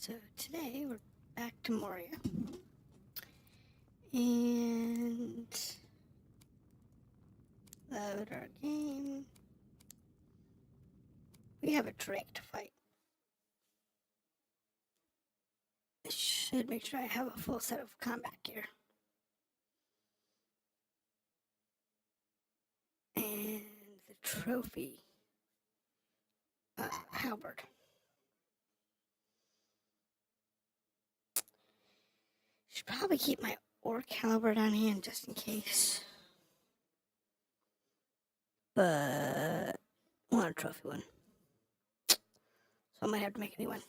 So today we're back to Moria. And load our game. We have a drake to fight. I should make sure I have a full set of combat gear. And the trophy halberd. Should probably keep my orc halberd on hand just in case. But I want a trophy one. So I might have to make a new one.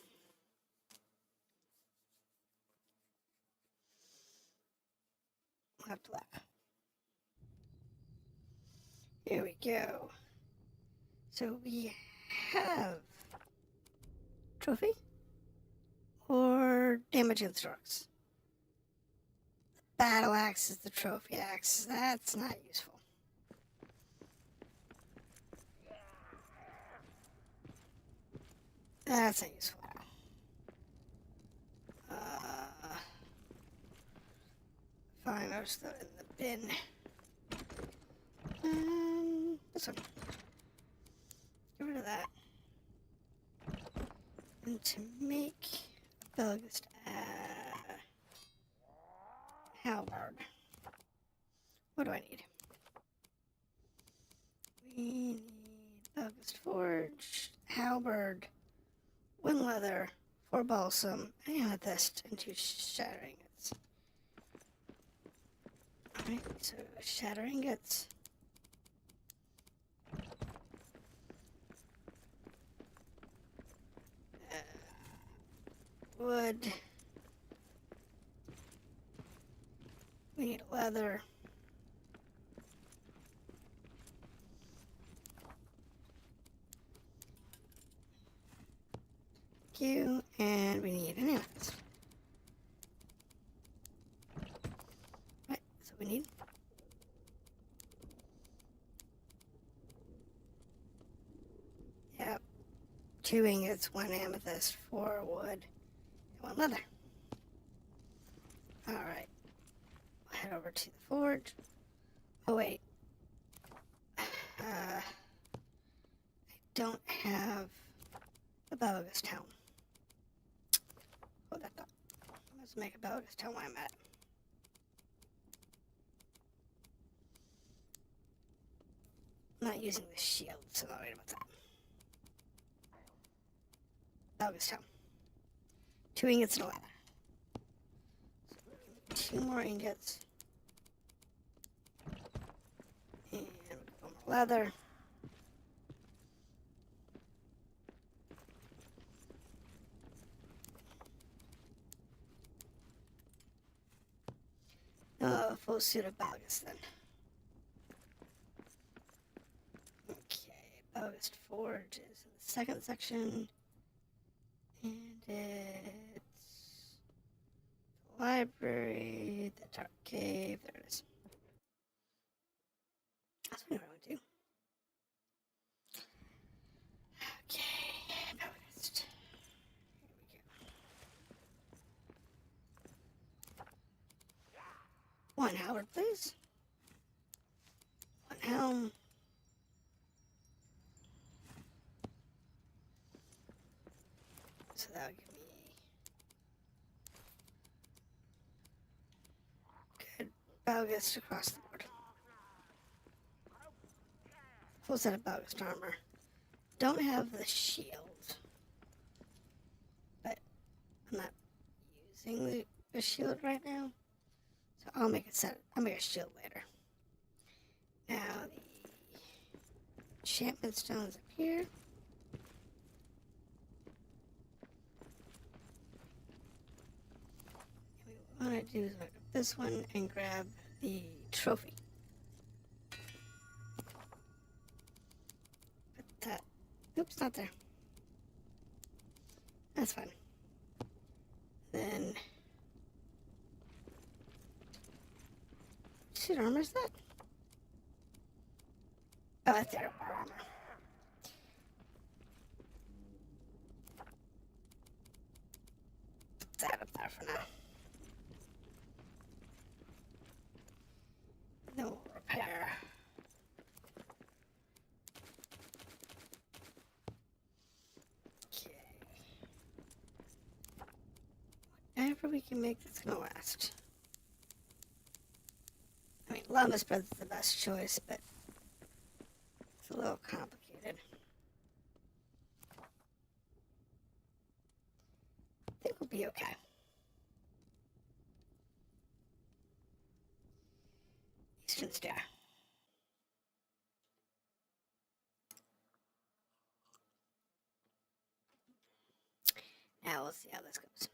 I'll have to laugh. Here we go. So we have trophy or damage against orcs. The battle axe is the trophy axe. That's not useful. That's not useful. Fine, I'll just throw it in the bin. This one. Get rid of that. And to make BellaDragon halberd, what do I need? We need BellaDragon forge, halberd, wind leather, 4 balsam, an amethyst, and 2 shatter ingots. Alright, so shatter ingots. Wood. We need leather. And we need an amethyst. Right, so we need. Yep. 2 ingots, 1 amethyst, 4 wood, and 1 leather. Alright. We'll head over to the forge. Oh, wait. I don't have a BellaDragon town. Hold that thought. Let's make a BellaDragon town where I'm at. I'm not using the shield, so don't worry about that. BellaDragon town. 2 ingots and a leather. So 2 more ingots. And we'll go more leather. Full suit of BellaDragon then. Okay, BellaDragon forge is in the 2nd section. And it's the library, the dark cave, there it is. That's what I want to do. Okay, BellaDragon. Here we go. 1 halberd, please. 1 helm. So that'll give me good BellaDragon across the board. Full set of BellaDragon armor. Don't have the shield, but I'm not using the shield right now, so I'll make a shield later. Now the enchantment stone's up here. What I do is I grab this one and grab the trophy. Put that. Oops, not there. That's fine. Then. What suit armor is that? Oh, that's their armor. there for now. Then we'll repair. Okay. Whatever we can make that's gonna last. I mean, llama spread's the best choice, but it's a little complicated. I think we'll be okay. Eastern Star. Now we'll see how this goes.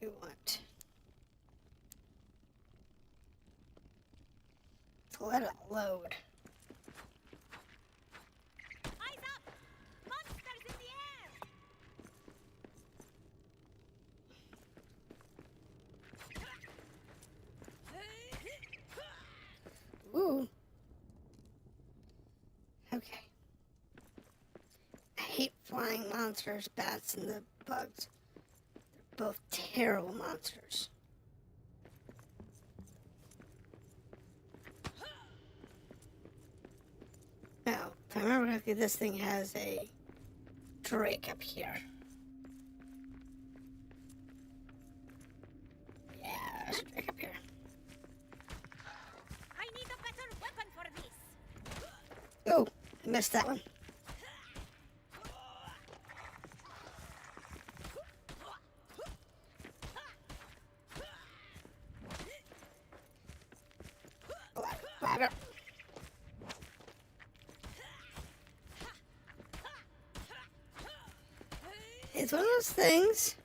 We want to let it load. Eyes up! Monsters in the air! Ooh. Okay. I hate flying monsters, bats, and the bugs. They're both terrible monsters. Now, if I remember correctly, this thing has a drake up here. Yeah, there's a drake up here. I need a better weapon for this! Oh, I missed that one. Ladder. It's one of those things.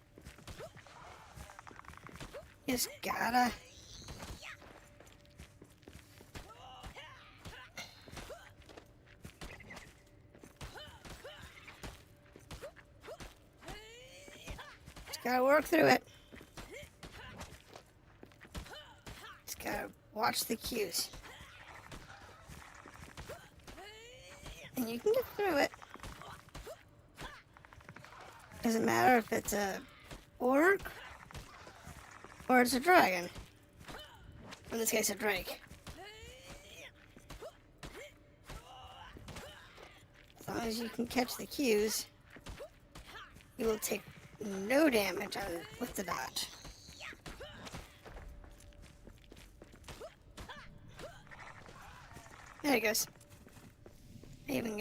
You just gotta. Just gotta work through it. Just gotta watch the cues. And you can get through it. Doesn't matter if it's a orc or it's a dragon. In this case, a drake. As long as you can catch the cues, you will take no damage with the dodge. There he goes. I even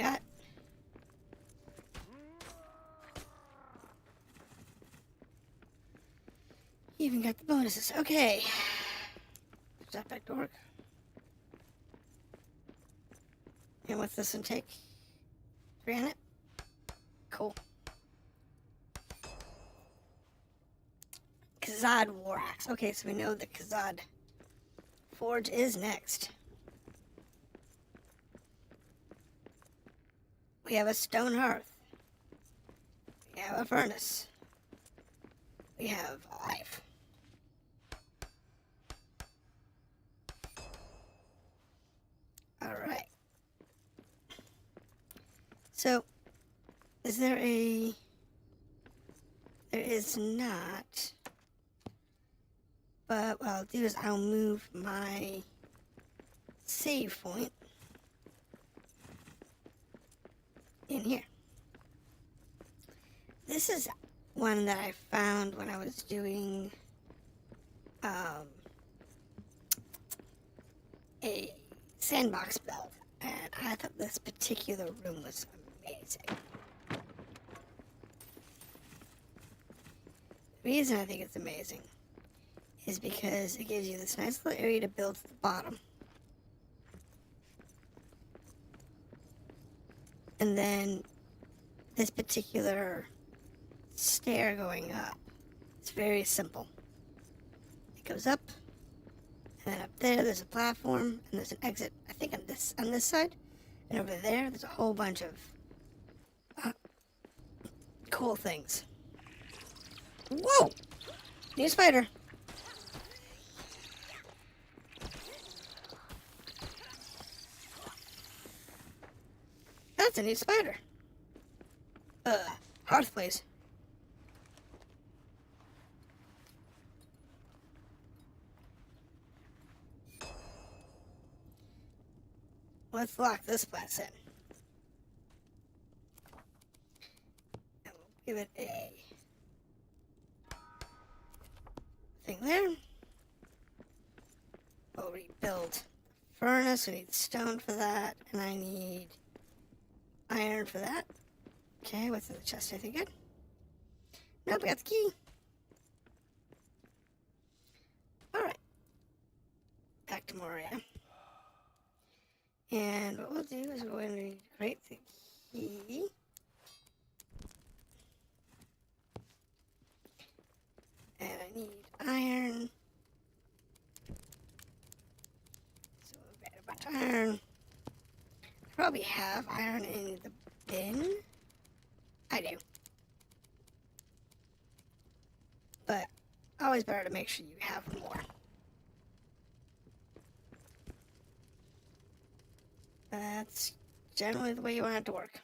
got the bonuses. Okay. Is that back to work? And what's this one take? 3 on it? Cool. Khazad war axe. Okay, so we know the Khazad forge is next. We have a stone hearth. We have a furnace. We have a life. Alright. So, is there a... There is not. But what I'll do is I'll move my save point in here. This is one that I found when I was doing a sandbox build, and I thought this particular room was amazing. The reason I think it's amazing is because it gives you this nice little area to build to the bottom. And then this particular stair going up, it's very simple. It goes up, and then up there there's a platform, and there's an exit, I think on this side. And over there, there's a whole bunch of cool things. Whoa! New spider. That's a new spider. Hearth blaze. let's lock this place in. And we'll give it a thing there. We'll rebuild the furnace. We need stone for that, and I need iron for that. Okay, what's in the chest? Anything good? Nope, we got the key. Alright. Back to Moria. And what we'll do is we're going to create the key. And I need iron. So we'll get a bunch of iron. I probably have iron in the bin. I do. But always better to make sure you have more. That's generally the way you want it to work.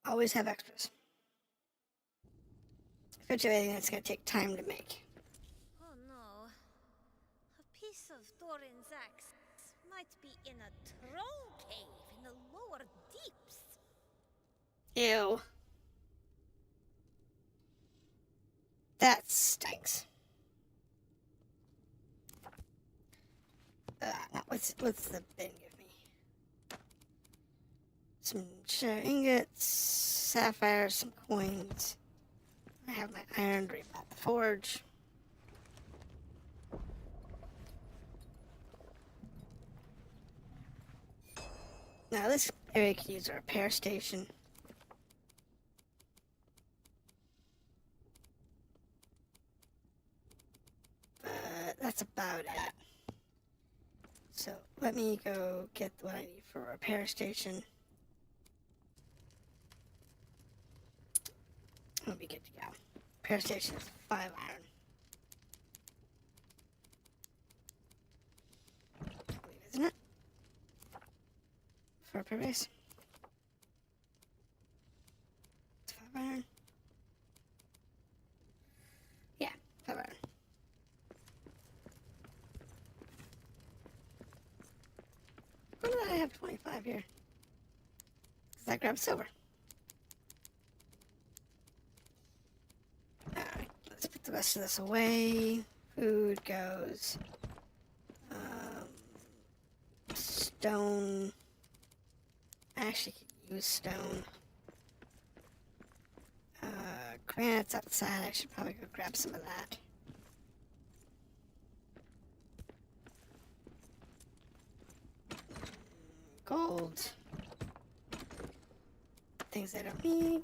Always have extras. Especially anything that's going to take time to make. Oh no. A piece of Thorin's axe might be in a troll cave in the lower deeps. Ew. That stinks. Now what's the bin give me? Some ingots, sapphires, some coins. I have my iron to rebuild the forge. Now this area could use a repair station. That's about it. So let me go get what I need for a repair station. I'll be good to go. Repair station is 5 iron. I believe, isn't it? For repair base. It's 5 iron. Yeah, 5 iron. Why did I have 25 here? Because I grabbed silver. Alright, let's put the rest of this away. Food goes. Stone. I actually could use stone. Granite's outside. I should probably go grab some of that. Gold. Things I don't need.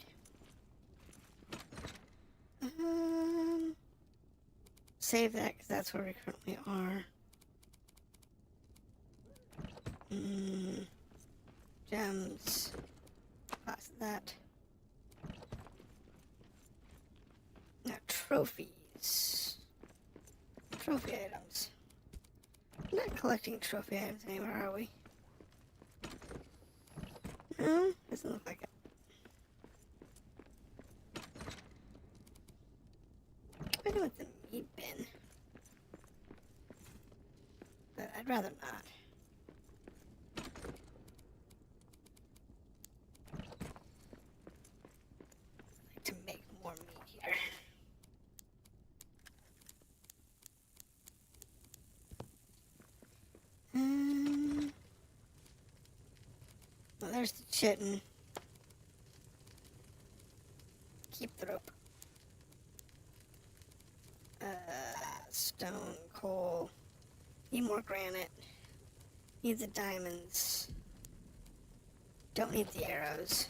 Save that because that's where we currently are. Gems. Pass that. Now trophies. Trophy items. We're not collecting trophy items anymore, are we? No, doesn't look like it. What do I do with the meat bin? But I'd rather not. I'd like to make more meat here. Well, there's the chitin. Keep the rope. Stone, coal. Need more granite. Need the diamonds. Don't need the arrows.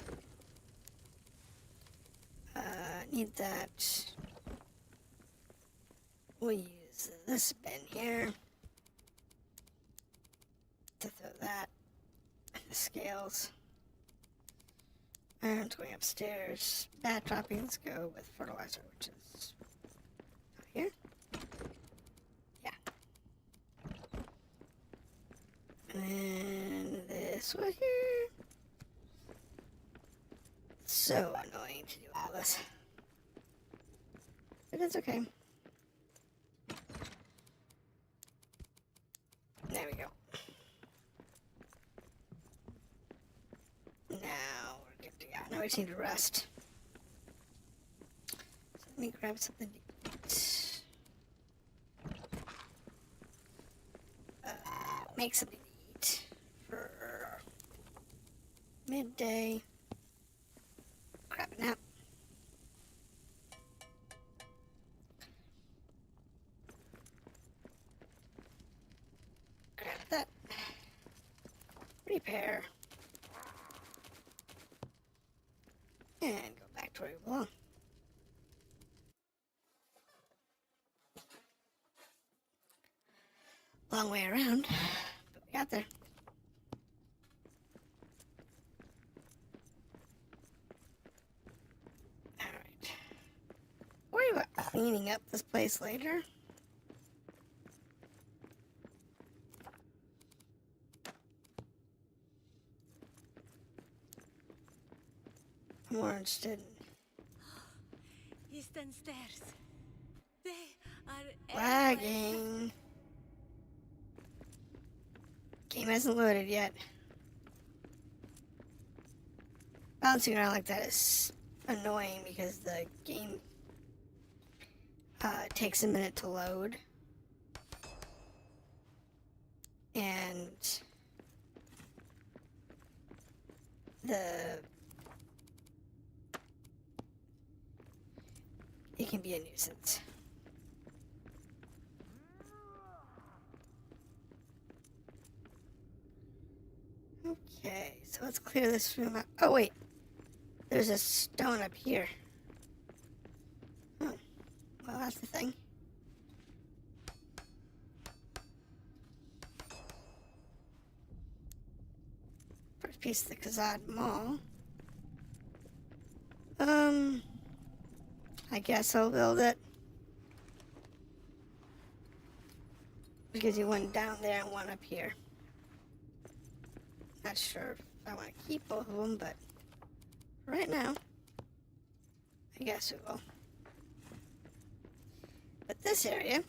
Need that. We'll use this bin here to throw that. The scales. Iron's going upstairs. Bat droppings go with fertilizer, which is out here. Yeah. And then this one here. So annoying to do all this. But it's okay. There we go. Now we're good to go. Now we just need to rest. So let me grab something to eat. Make something to eat for midday. Grab a nap. Grab that. Repair. And go back to where we belong. Long way around, but we got there. Alright. Worry about cleaning up this place later. I'm more interested in Eastern stairs. They are lagging. Game hasn't loaded yet. Bouncing around like that is annoying because the game takes a minute to load. And it can be a nuisance. Okay, so let's clear this room out. Oh, wait. There's a stone up here. Oh, well, that's the thing. First piece of the Khazad-dûm. I guess I'll build it. Because you one down there and one up here. Not sure if I want to keep both of them, but right now, I guess we will. But this area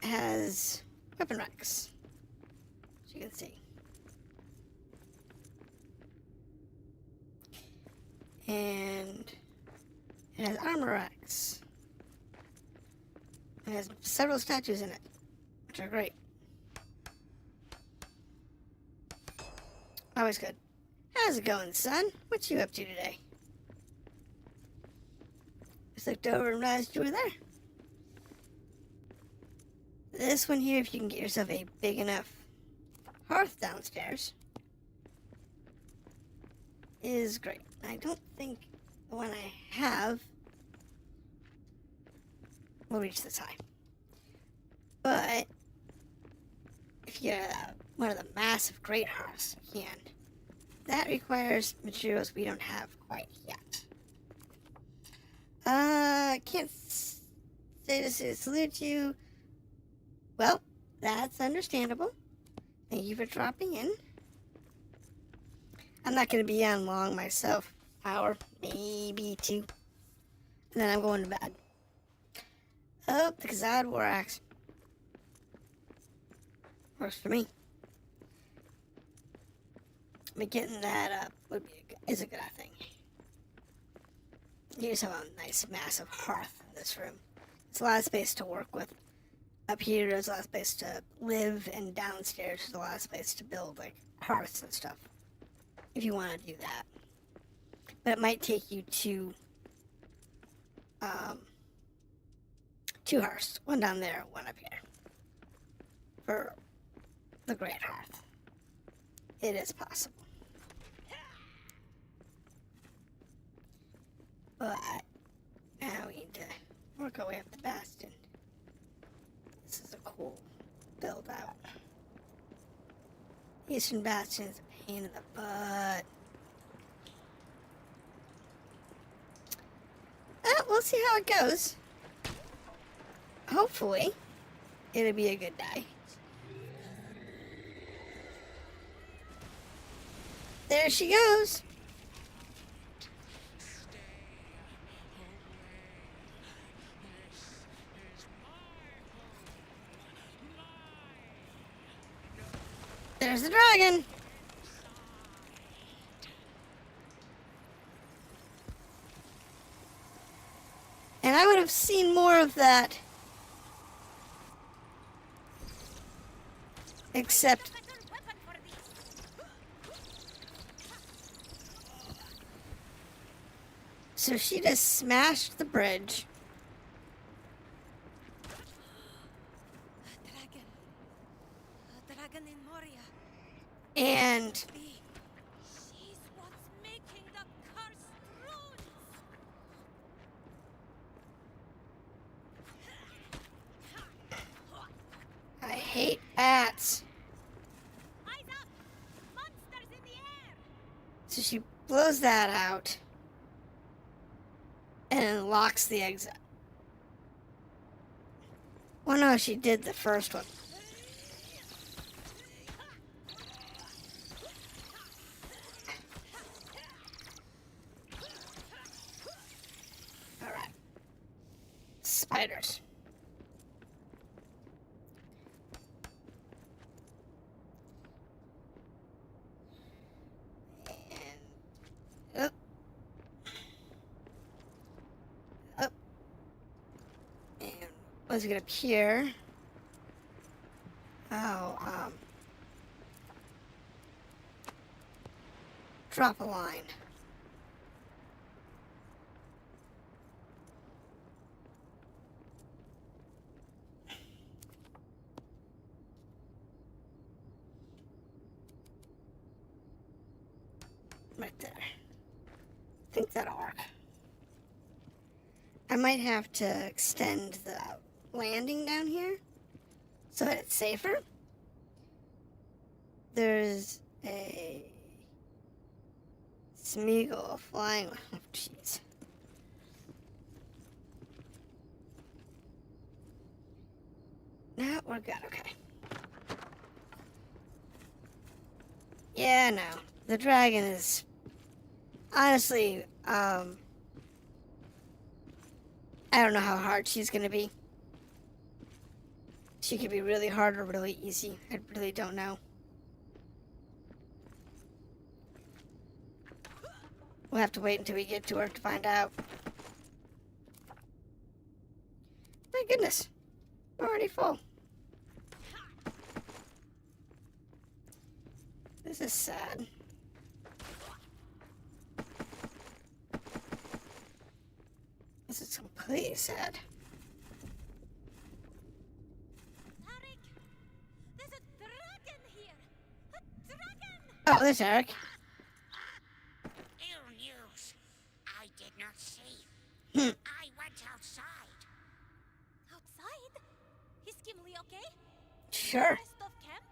has weapon racks, as you can see. And it has armor racks. It has several statues in it, which are great. Always good. How's it going, son? What you up to today? Just looked over and realized you were there. This one here, if you can get yourself a big enough hearth downstairs, is great. I don't think the one I have will reach this high. But if you get one of the massive great hearths, you can. That requires materials we don't have quite yet. Can't say to salute you. Well, that's understandable. Thank you for dropping in. I'm not going to be on long myself. Hour, maybe 2. And then I'm going to bed. Oh, the Khazad war axe. Works for me. But getting that up is a good thing. You just have a nice massive hearth in this room. It's a lot of space to work with. Up here, there's a lot of space to live, and downstairs, there's a lot of space to build, like, hearths and stuff. If you want to do that. But it might take you to, 2 hearths. One down there, one up here. For the Great Hearth. It is possible. But now we need to work our way up the bastion. This is a cool build out. Eastern Bastion is a pain in the butt. We'll see how it goes. Hopefully, it'll be a good day. There she goes. There's the dragon. And I would have seen more of that. Except... So she just smashed the bridge. A dragon in Moria. And She's what's making the cursed runes. I hate bats. Eyes up! Monsters in the air! So she blows that out. And locks the exit. Well, no, she did the first one. Alright. Spiders. And... Up. Up. And let's get up here. Oh, drop a line. Right there. I think that'll work. I might have to extend the landing down here so that it's safer. There's a Smeagol flying. Oh, jeez. No, we're good. Okay. Yeah, no. The dragon is honestly, I don't know how hard she's gonna be. She could be really hard or really easy. I really don't know. We'll have to wait until we get to her to find out. My goodness. We're already full. This is sad. This is completely sad. Tarek, there's a dragon here. A dragon! Oh, there's Eric. Ill news. I did not see. Hmm. I went outside. Outside? Is Gimli okay? Sure. Rest of camp?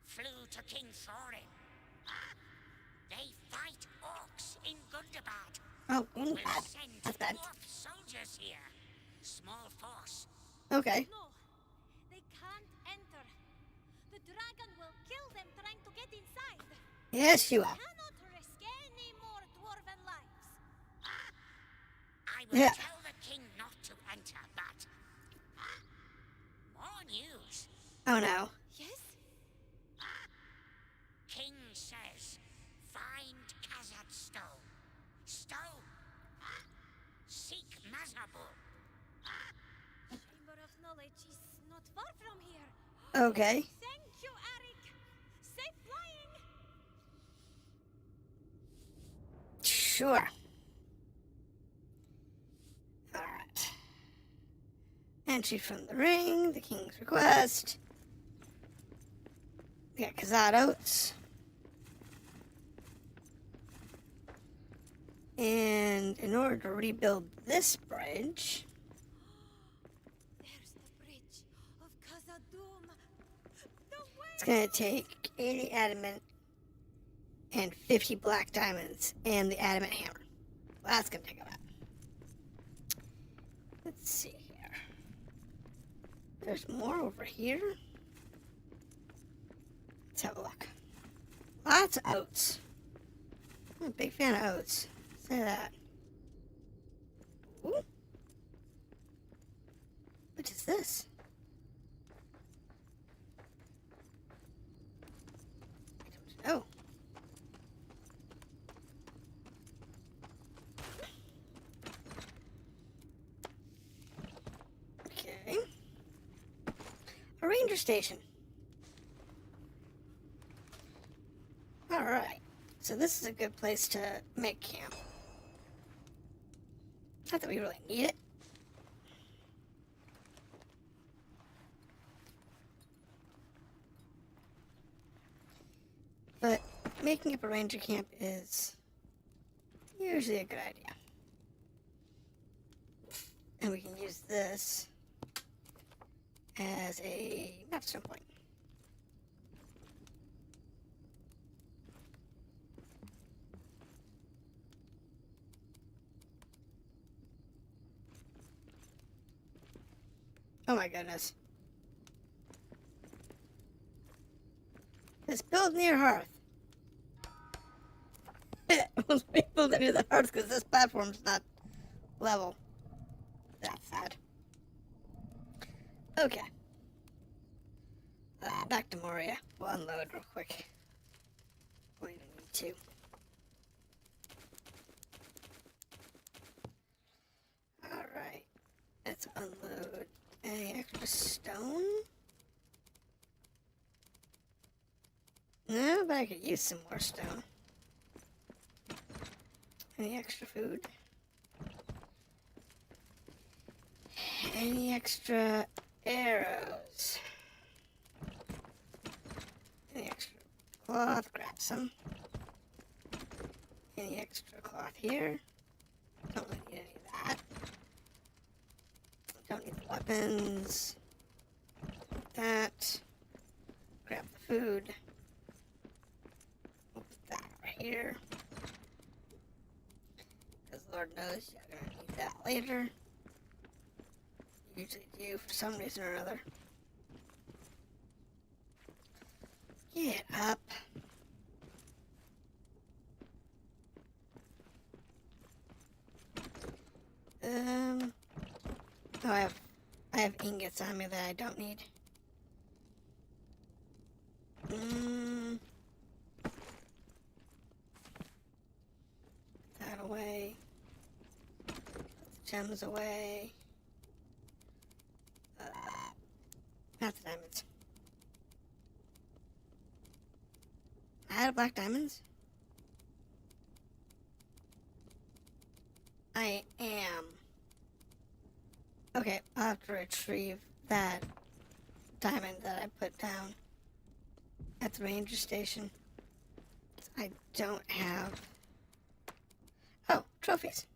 Flew to King Thorin. They fight orcs in Gundabad. Oh, We'll bad. send That's bad. dwarf soldiers here. Small force. Okay. No, they can't enter. The dragon will kill them trying to get inside. Yes, you will. Cannot risk any more dwarven lives. I will Yeah. tell the king not to enter, but... More news. Oh no. Yes? King says, find Khazad-dûm. Stone. Seek Mazabul. Chamber of Knowledge is not far from here. Okay. Thank you, Eric. Safe flying. Sure. Alright. Entry from the ring, the king's request. We got Khazad oats. And in order to rebuild this bridge, There's the bridge of Khazad-dûm. The way. it's going to take 80 adamant and 50 black diamonds and the adamant hammer. Well, that's going to take a lot. Let's see here. There's more over here. Let's have a look. Lots of oats. I'm a big fan of oats. Say that. Ooh. What is this? A ranger station. Alright. So this is a good place to make camp. Not that we really need it. But making up a ranger camp is usually a good idea. And we can use this as a mapstone point. Oh my goodness. Just build near hearth. Most people that near the hearth because this platform's not level. That's sad. Okay. Back to Moria. We'll unload real quick. We don't need to. Alright. Let's unload any extra stone. No, but I could use some more stone. Any extra food? Any extra arrows? Any extra cloth? Grab some. Any extra cloth here? Don't really need any of that. Don't need the weapons. That. Grab the food. We'll put that right here. Because Lord knows you're going to need that later. Usually do for some reason or another. Get up. Oh, I have ingots on me that I don't need. Put that away. Put the gems away. Not the diamonds. I had black diamonds. I am. Okay, I'll have to retrieve that diamond that I put down at the ranger station. I don't have. Oh, trophies.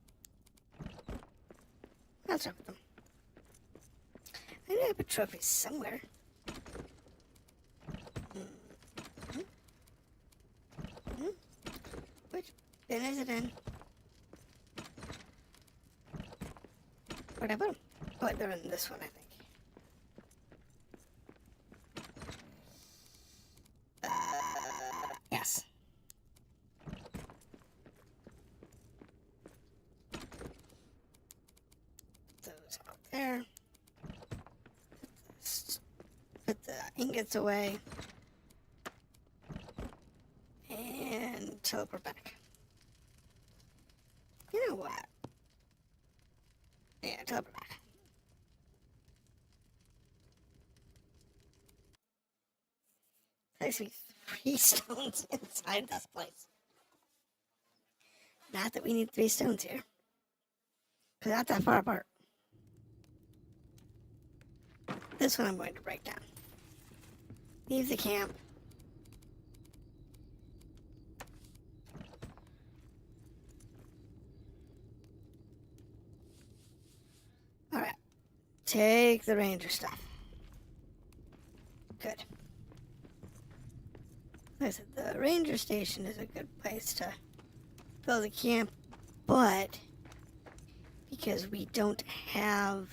I'll drop them. I know I put trophies somewhere. Which bin is it in? Where'd I put them? Oh, they're in this one, I think. Yes. Those out there. Put the ingots away. And teleport back. You know what? Yeah, teleport back. There's 3 stones inside this place. Not that we need 3 stones here. Because not that far apart. This one I'm going to break down. Leave the camp. Alright. Take the ranger stuff. Good. Like I said, the ranger station is a good place to build a camp, but because we don't have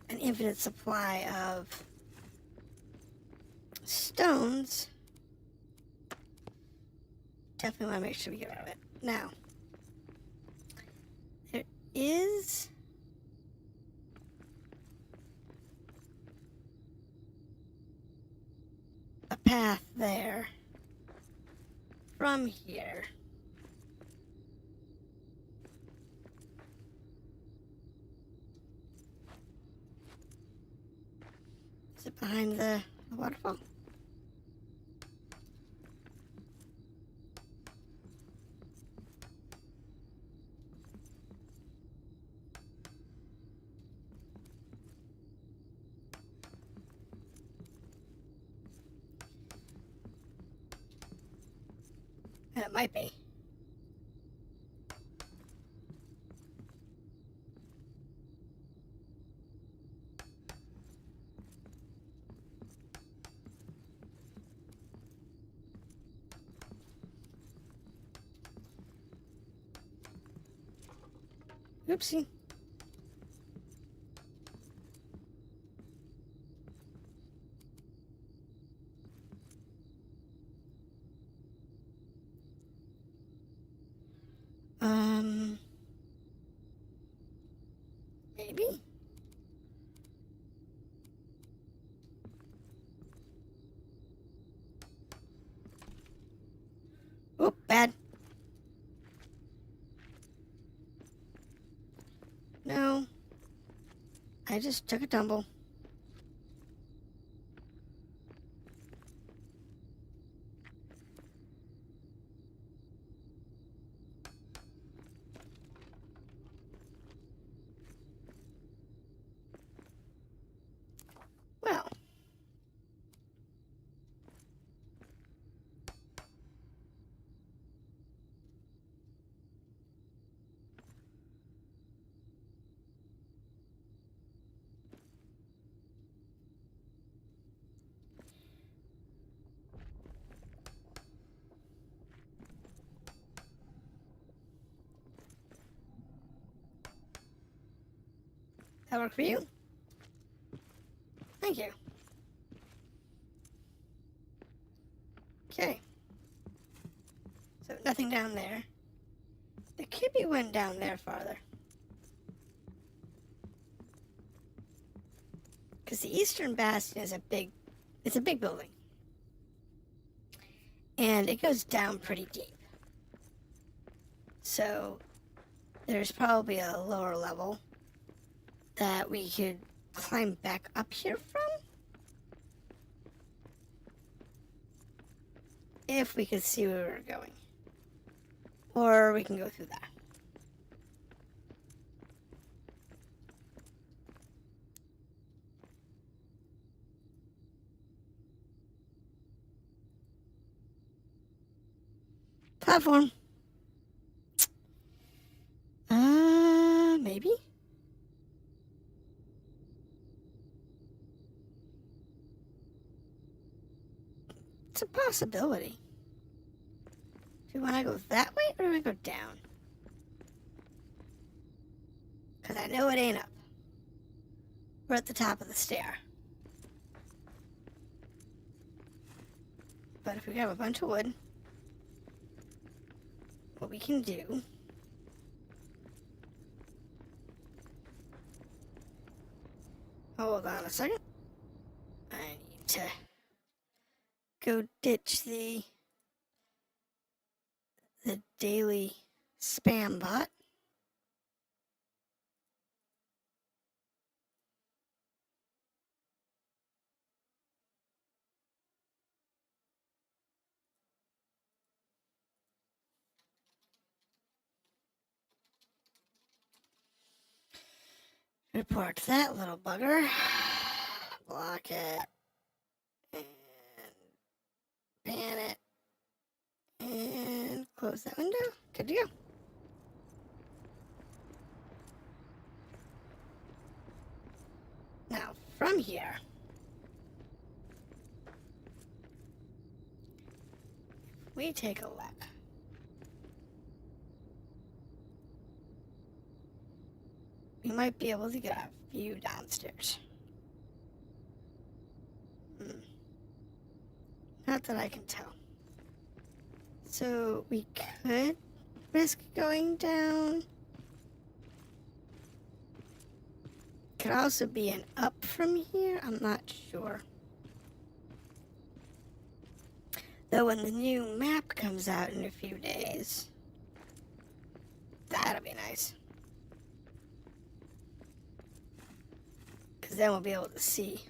an infinite supply of stones, definitely want to make sure we get rid of it. Now, there is a path there from here. Is it behind the waterfall? It might be. Oopsie. Maybe? Oh, bad. No. I just took a tumble. Well. That work for you? Thank you. Okay. So nothing down there. There could be one down there farther. Because the Eastern Bastion is it's a big building. And it goes down pretty deep. So there's probably a lower level that we could climb back up here from. If we could see where we were going. Or we can go through that. Platform. Maybe? It's a possibility. Do you want to go that way or do we go down? Because I know it ain't up. We're at the top of the stair. But if we grab a bunch of wood, what we can do hold on a second. I need to go ditch the daily spam bot. Report that little bugger. Block it. And ban it. And close that window. Good to go. Now, from here, if we take a look, we might be able to get a view downstairs. Not that I can tell. So we could risk going down. Could also be an up from here. I'm not sure. Though when the new map comes out in a few days, that'll be nice. Because then we'll be able to see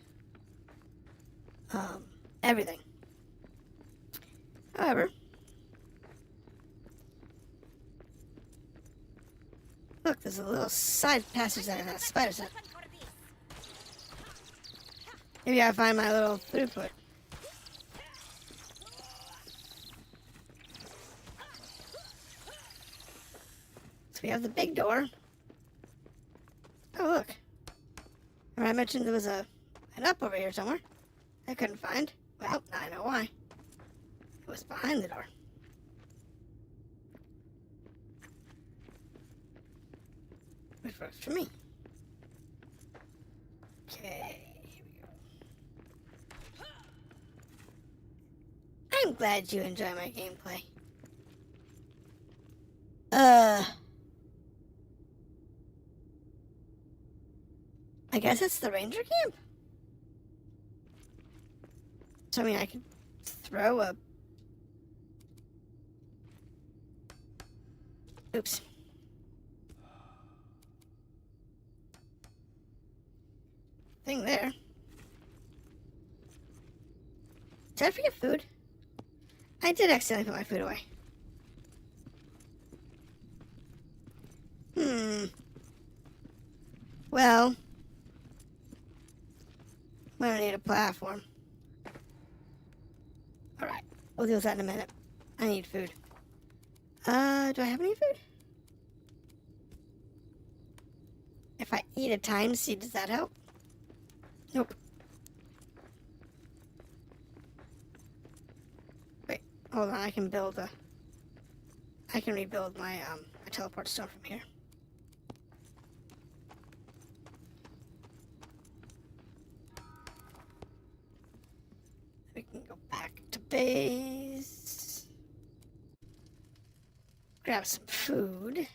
everything. However, look, there's a little side passage that has spiders in it. Maybe I'll find my little throughput. So we have the big door. Oh, look. Remember I mentioned there was an up over here somewhere I couldn't find. Well, now I know why. It was behind the door. Which works for me. Okay, here we go. I'm glad you enjoy my gameplay. I guess it's the ranger camp. So, I mean, I could throw a... Oops. Thing there. Did I forget food? I did accidentally put my food away. Well, we don't need a platform. Alright, we'll deal with that in a minute. I need food. Do I have any food? If I eat a time seed, does that help? Nope. Wait, hold on, I can build a... I can rebuild my teleport stone from here. We can go back to base. Grab some food.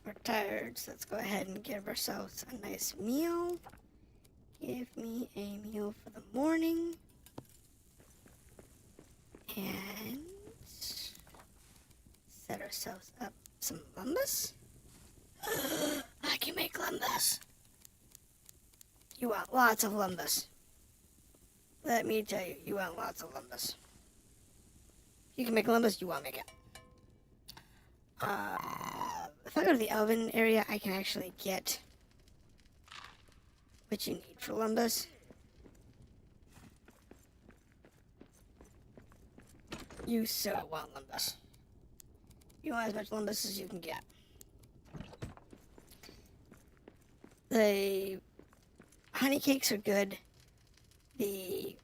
We're tired, so let's go ahead and give ourselves a nice meal. Give me a meal for the morning. And set ourselves up some lumbus. I can make lumbus. You want lots of lumbus. Let me tell you, you want lots of lumbus. You can make lumbus, you want to make it. If I go to the elven area, I can actually get what you need for lumbus. You so want lumbus. You want as much lumbus as you can get. The honey cakes are good. The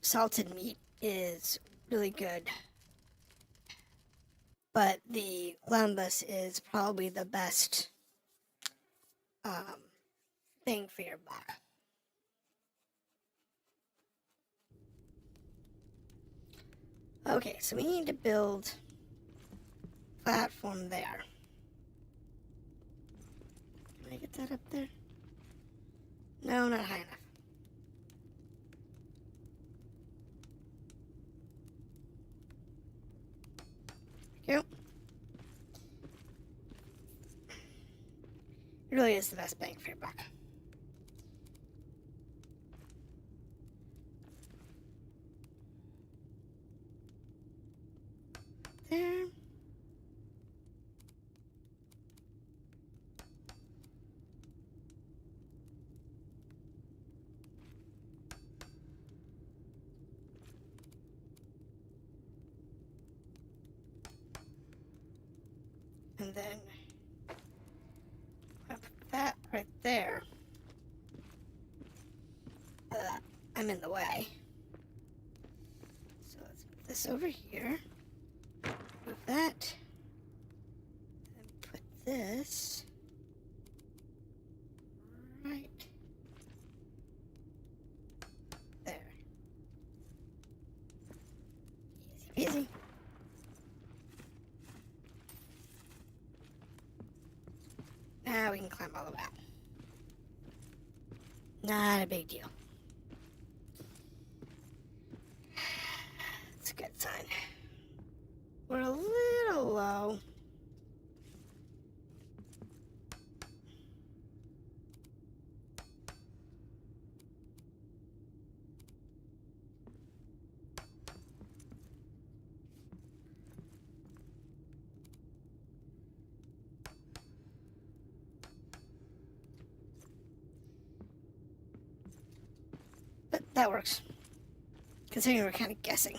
salted meat is really good. But the lumbus is probably the best thing for your buck. Okay, so we need to build a platform there. Can I get that up there? No, not high enough. There we go. It really is the best bang for your buck. There. And then I'll put that right there. I'm in the way. So let's put this over here. Move that. And put this right there. Easy peasy. Now we can climb all the way out. Not a big deal. It's a good sign. We're a little low. that works. Considering we're kind of guessing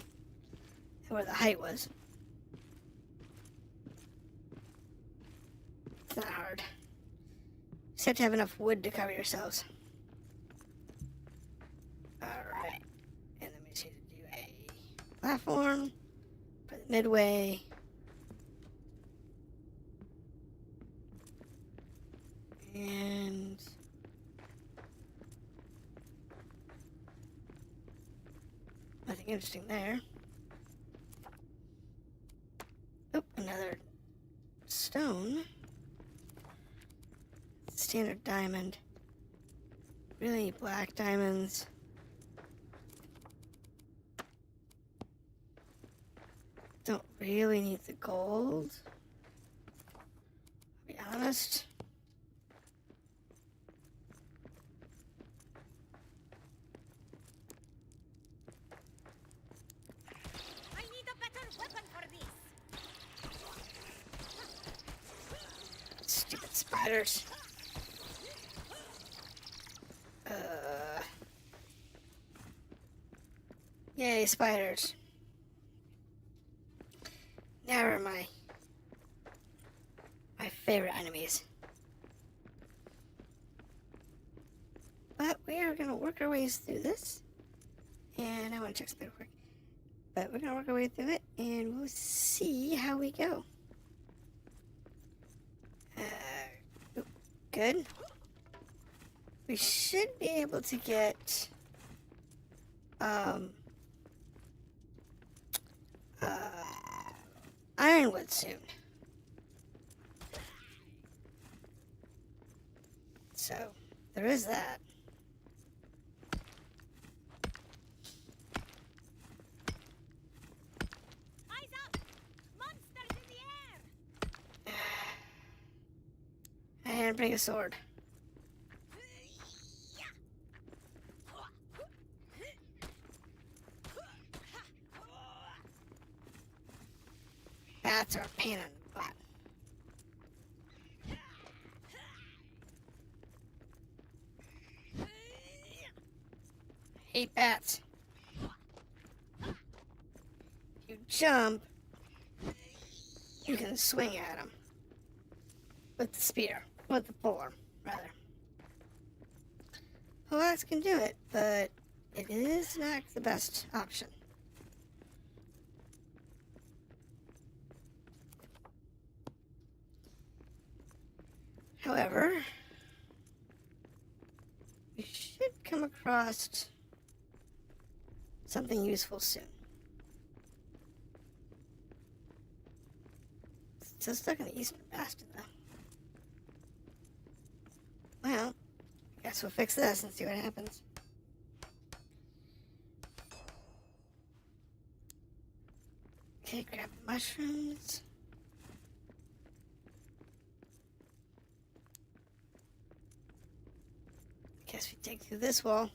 where the height was. It's not hard. Just have to have enough wood to cover yourselves. Alright. And then we just need to do a platform for the midway. And nothing interesting there. Oh, another stone. Standard diamond. Really black diamonds. Don't really need the gold. I'll be honest. I need a better weapon for this. Stupid spiders. Yay, spiders. Now are my favorite enemies. But we are going to work our ways through this. And I want to check something real quick. But we're going to work our way through it, and we'll see how we go. Good. We should be able to get ironwood soon. So, there is that. Eyes up! Monsters in the air! And bring a sword. Bats are a pain in the butt. Hate bats. You jump, you can swing at them. With the spear. With the boar, rather. Poleaxe can do it, but it is not the best option. However, we should come across something useful soon. Still stuck in the eastern bastion, though. Well, guess we'll fix this and see what happens. Okay, grab the mushrooms. Guess we dig through this wall.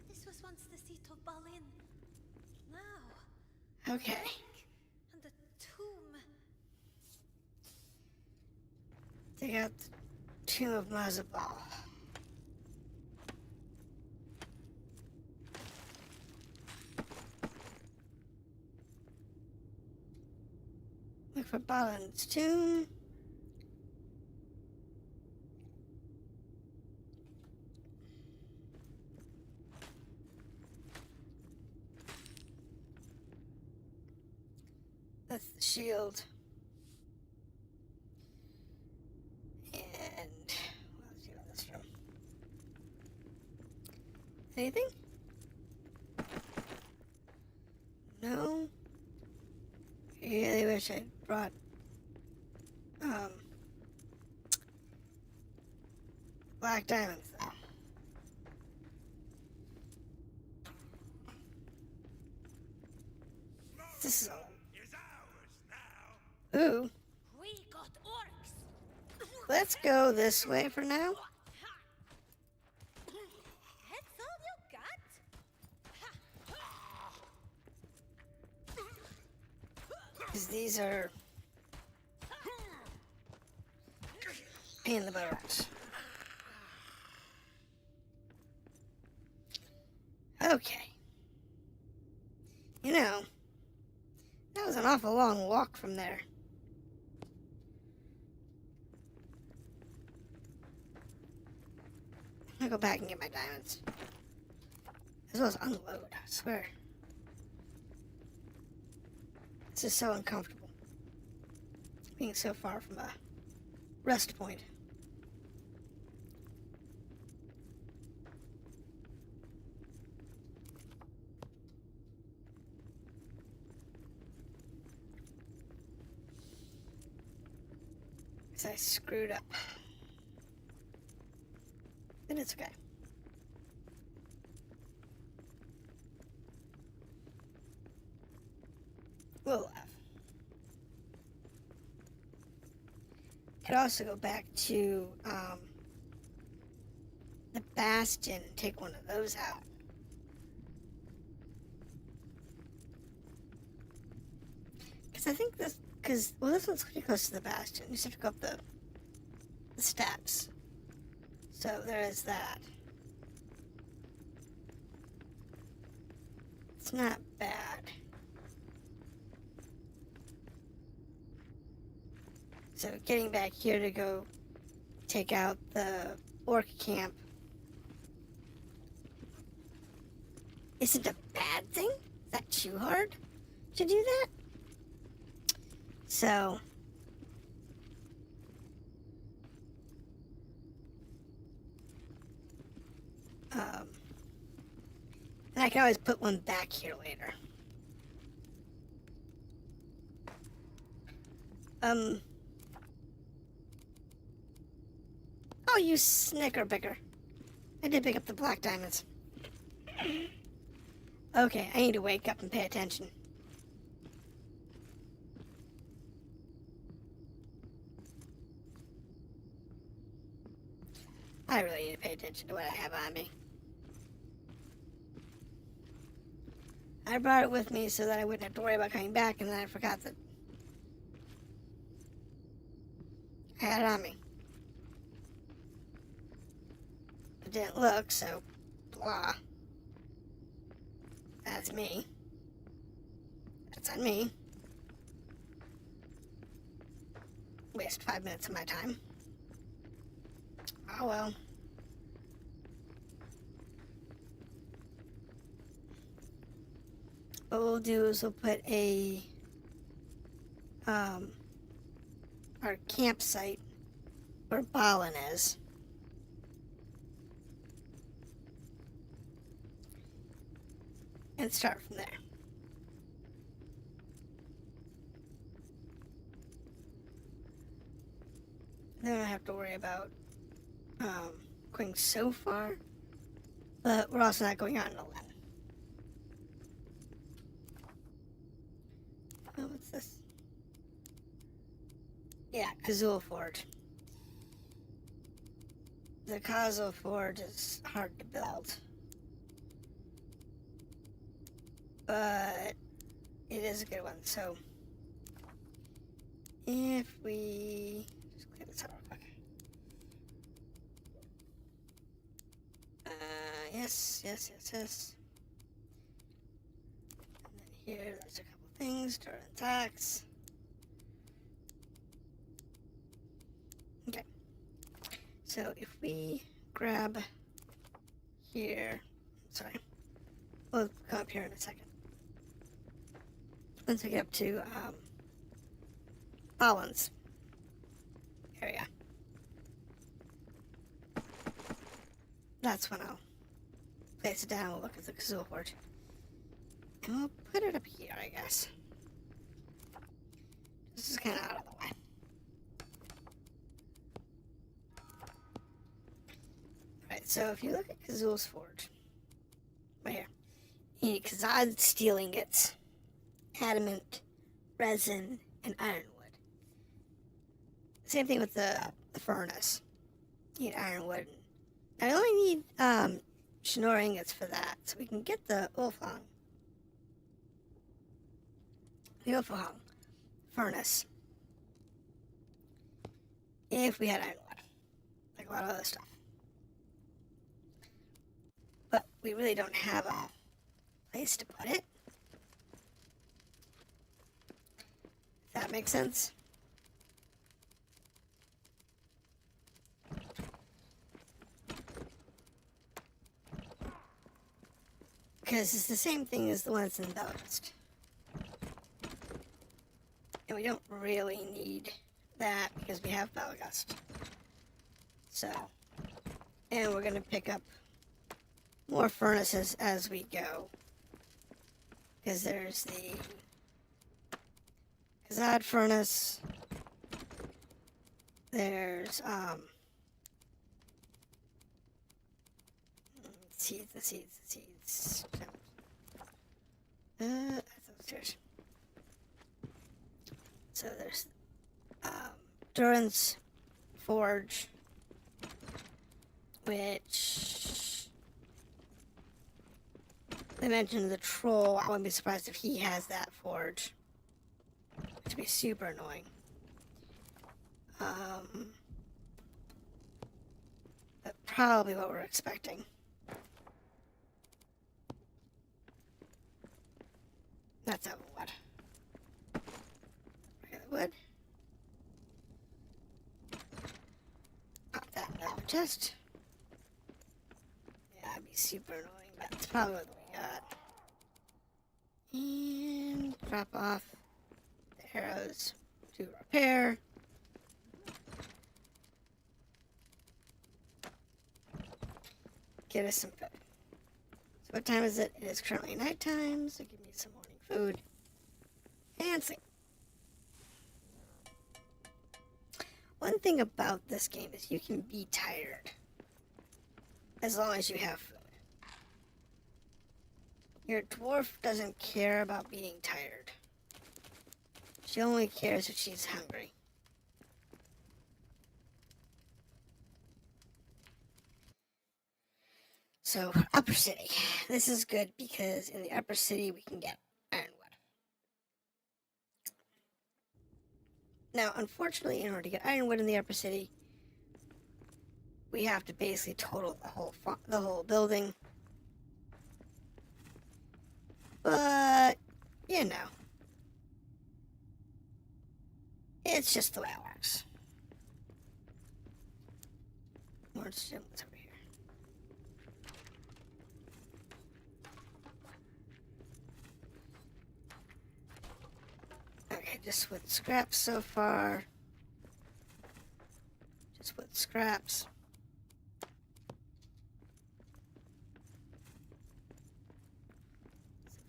This was once the seat of Balin. Now. Okay. And the tomb. Dig out the Tomb of Mazabal. Look for Balin's tomb. That's the shield. And let's see what this from. Anything? No. Really wish I'd brought black diamonds though. This is all. Ooh. We got orcs. Let's go this way for now. Heads these are pain in the butt. Okay. You know, that was an awful long walk from there. I'm gonna go back and get my diamonds. As well as unload, I swear. This is so uncomfortable. Being so far from a rest point. Because I screwed up. Then it's okay. We'll laugh. Could also go back to the bastion and take one of those out. Because I think this, well, this one's pretty close to the bastion. You just have to go up the steps. So there is that. It's not bad. So getting back here to go take out the orc camp isn't a bad thing. Is that too hard to do that? So and I can always put one back here later. Oh, you snickerbicker. I did pick up the black diamonds. Okay, I need to wake up and pay attention. I really need to pay attention to what I have on me. I brought it with me so that I wouldn't have to worry about coming back, and then I forgot that I had it on me. It didn't look, so blah. That's me. That's on me. Waste 5 minutes of my time. Oh well. What we'll do is we'll put our campsite where Balin is. And start from there. Then I don't have to worry about going so far, but we're also not going out in a land. Oh, what's this? Yeah, Khazul Forge. The Khazul Forge is hard to build, but it is a good one. So if we just clear this out real quick. Yes. And then here, there's a couple things. Turn attacks. Okay. So if we grab here, sorry, we'll come up here in a second. Once we get up to Balin's area, that's when I'll place it down. We'll look at the Khazul Forge, and we'll put it up here, I guess. This is kind of out of the way. Alright, so if you look at Khazul's Forge, right here, you need Khazad steel ingots, adamant, resin, and ironwood. Same thing with the furnace. You need ironwood. I only need Schnorr ingots for that, so we can get the Ulfang. The Ulfang furnace if we had ironwood, like a lot of other stuff. But we really don't have a place to put it. If that makes sense. Because it's the same thing as the one that's in Belgist. And we don't really need that because we have Belgist. So, and we're going to pick up more furnaces as we go. Because there's the Khazad furnace. There's, seeds. That's upstairs. So there's Durin's Forge, which they mentioned the troll. I wouldn't be surprised if he has that forge, which would be super annoying. But probably what we're expecting. That's out of wood. Regular wood. Pop that in the chest. Yeah, that'd be super annoying, but that's probably what we got. And drop off the arrows to repair. Get us some food. So what time is it? It is currently nighttime, so give me some morning food. And sleep. One thing about this game is you can be tired. As long as you have food. Your dwarf doesn't care about being tired. She only cares if she's hungry. So, Upper City. This is good because in the Upper City we can get ironwood. Now, unfortunately, in order to get ironwood in the Upper City, we have to basically total the whole building. But, you know, it's just the way it works. More symbols over here. Okay, just with scraps so far. Just with scraps.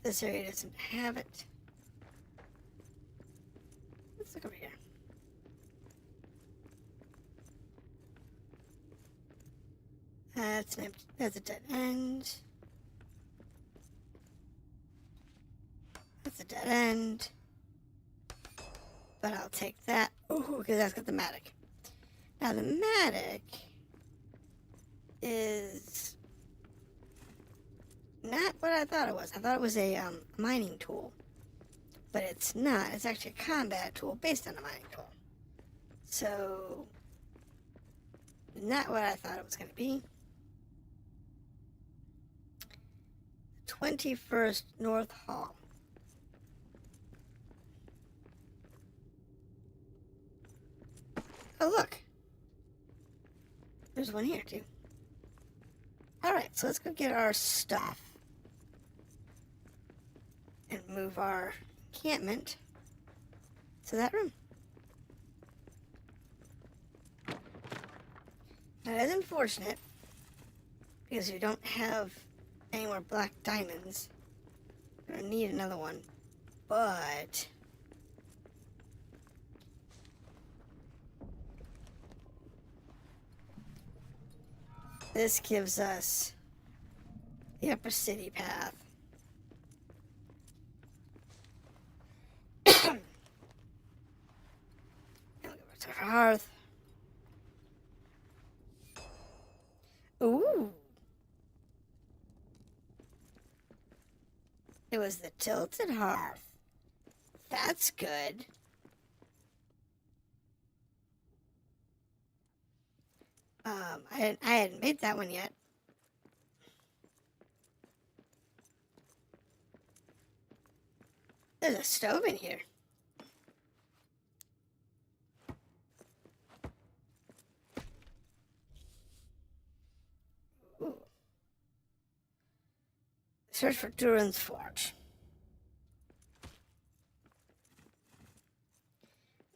This area doesn't have it. Let's look over here. That's an empty, that's a dead end. That's a dead end. But I'll take that. Ooh, because that's got the Matic. Now the Matic is not what I thought it was. I thought it was a mining tool. But it's not. It's actually a combat tool based on a mining tool. So, not what I thought it was going to be. 21st North Hall. Oh, look. There's one here, too. Alright, so let's go get our stuff. And move our encampment to that room. That is unfortunate, because we don't have any more black diamonds. We're going to need another one. But this gives us the Upper City path. And we'll go back to our hearth. Ooh. It was the tilted hearth. That's good. I hadn't made that one yet. There's a stove in here. Ooh. Search for Durin's Forge.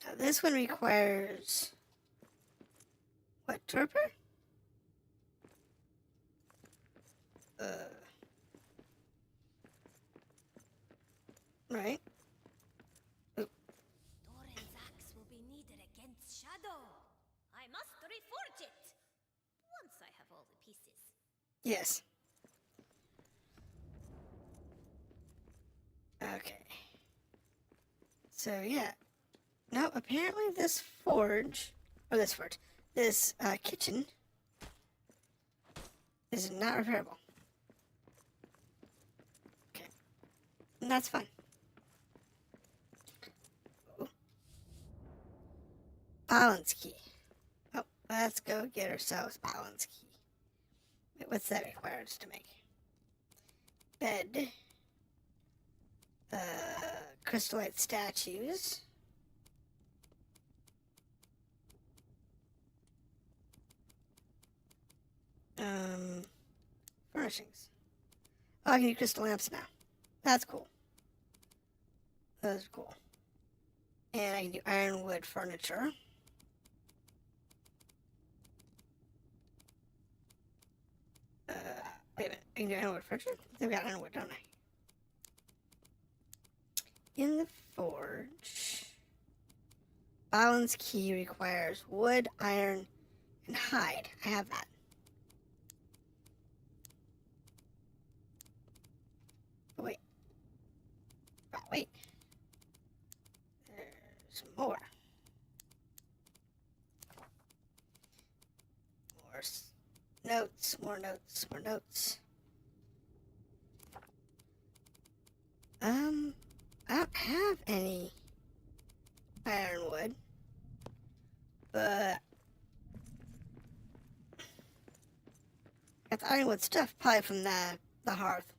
Now this one requires what, torpor? Right. Doran's axe will be needed against Shadow. I must reforge it. Once I have all the pieces. Yes. Okay. So yeah. No, apparently this kitchen is not repairable. Okay. And that's fine. Ooh. Balance key. Oh, let's go get ourselves balance key. Wait, what's that required to make? Bed. Crystallite statues. Furnishings. Oh, I can do crystal lamps now. That's cool. That's cool. And I can do ironwood furniture. Wait a minute. I can do ironwood furniture? I've got ironwood, don't I? In the forge, balance key requires wood, iron, and hide. I have that. Oh, wait. Oh, wait. There's more. Notes, more notes, more notes. I don't have any ironwood, but I got the ironwood stuff probably from the hearth.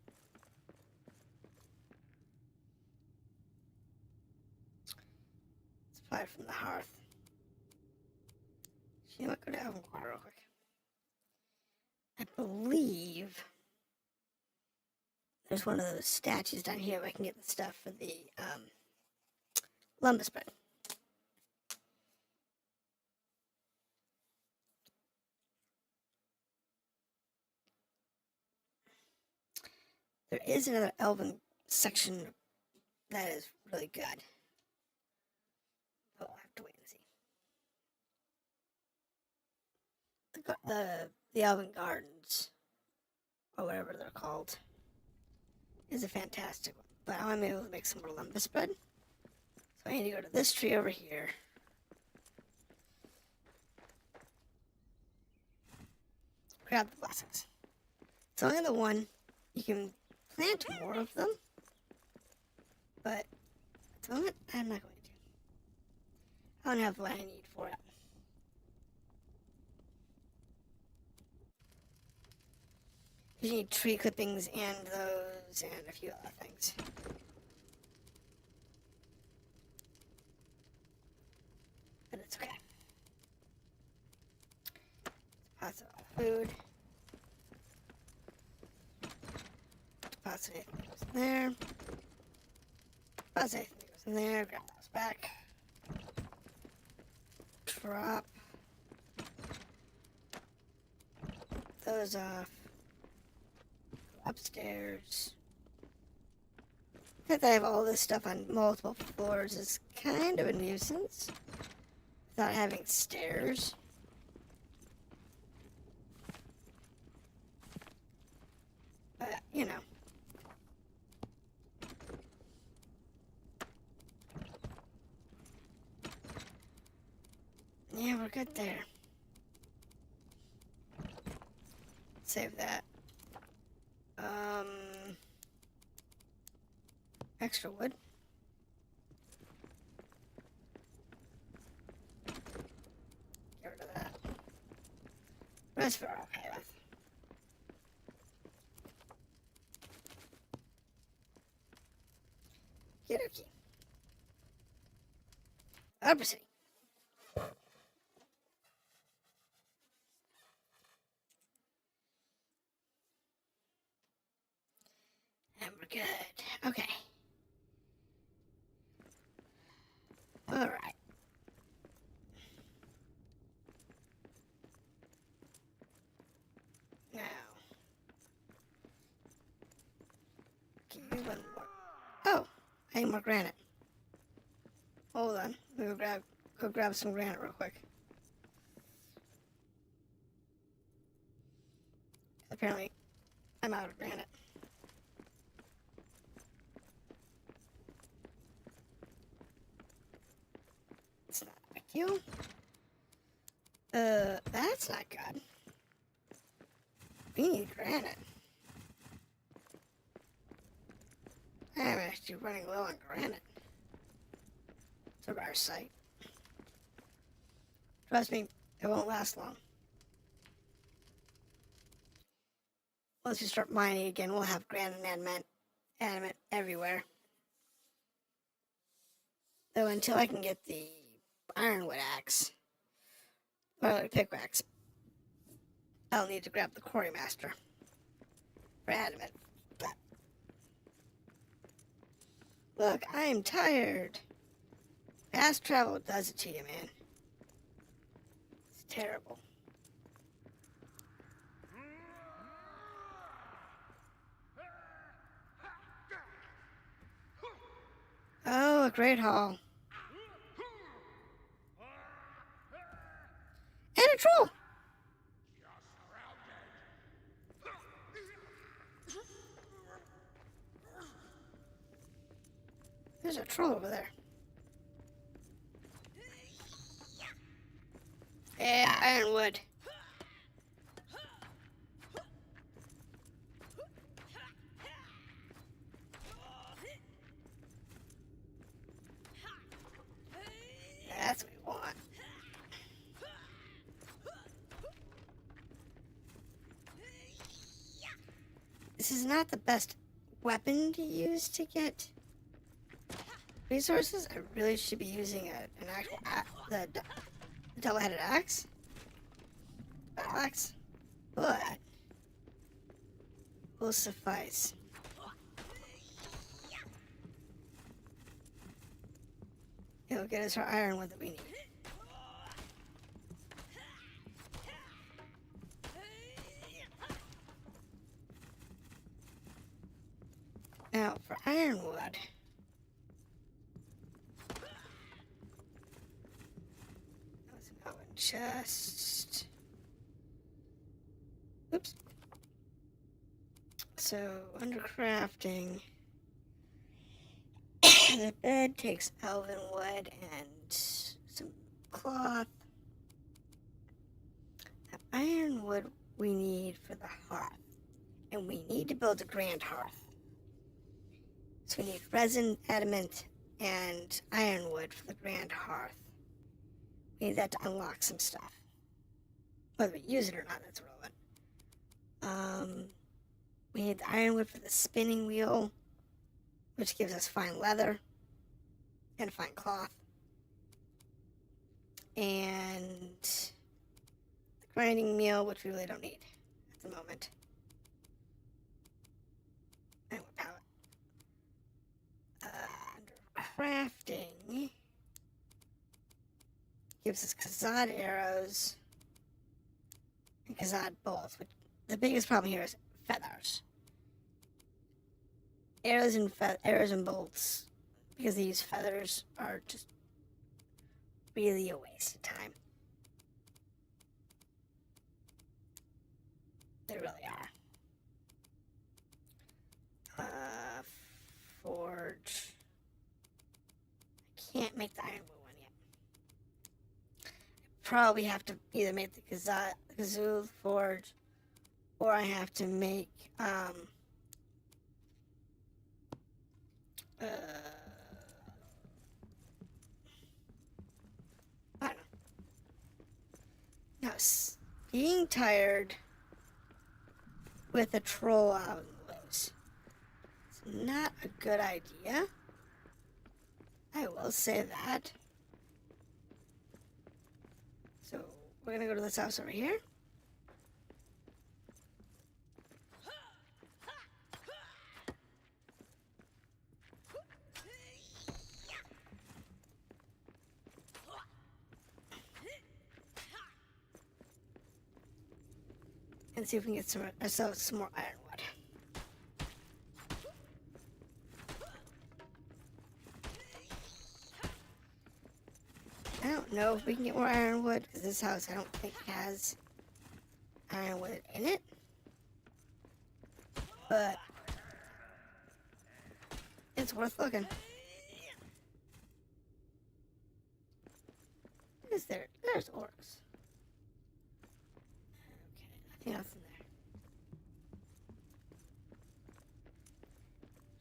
It's probably from the hearth. You know what? Go to Elvenquire real quick. I believe there's one of those statues down here where I can get the stuff for the lumber spread. There is another elven section that is really good. Oh, I'll have to wait and see. The Elven Gardens, or whatever they're called, is a fantastic one. But I want to be able to make some more lumber spread. So I need to go to this tree over here. Grab the blessings. It's only the one. You can plant more of them. But at the moment, I'm not going to. I don't have what I need for it. You need tree clippings and those and a few other things. But it's okay. Deposit all food. Deposit anything that goes in there. Deposit anything that goes in there. Grab those back. Drop those off. Upstairs. The fact that I have all this stuff on multiple floors is kind of a nuisance without having stairs. But, you know. Yeah, we're good there. Save that. Extra wood. Get rid of that. Rest we're okay with. Okie dokie. Proceed. And we're good. Okay. Alright. Now. Give me one more. Oh! I need more granite. Hold on. Let me go grab some granite real quick. Apparently, I'm out of granite. It's not a big deal. That's not good. We need granite. I'm actually running low on granite. It's a rare sight. Trust me, it won't last long. Once we start mining again, we'll have granite and adamant everywhere. Though until I can get the ironwood axe, or the pickaxe, I'll need to grab the quarry master for adamant. But look, I am tired. Fast travel does it to you, man. It's terrible. Oh, a great hall. And a troll! There's a troll over there. Yeah, ironwood. That's what we want. This is not the best weapon to use to get resources. I really should be using an actual the double-headed axe. But will suffice. It'll get us our ironwood that we need. Now, for ironwood, that's an oven chest. Oops. So, under crafting, the bed takes elven wood and some cloth. The ironwood we need for the hearth, and we need to build a grand hearth. So we need resin, adamant, and ironwood for the grand hearth. We need that to unlock some stuff. Whether we use it or not, that's relevant. We need the ironwood for the spinning wheel, which gives us fine leather and fine cloth. And the grinding meal, which we really don't need at the moment. And wood pallet. Under crafting, gives us Khazad arrows and Khazad bolts, which the biggest problem here is feathers. Arrows and bolts, because they use feathers, are just really a waste of time. They really are. Forge. I can't make the ironwood one yet. Probably have to either make the Khazad forge, or I have to make I don't know. No, being tired with a troll out loose. It's not a good idea. I will say that. So we're gonna go to this house over here. And see if we can get ourselves some more ironwood. I don't know if we can get more ironwood, because this house I don't think has ironwood in it. But it's worth looking. What is there? There's orcs. Okay, nothing else in there.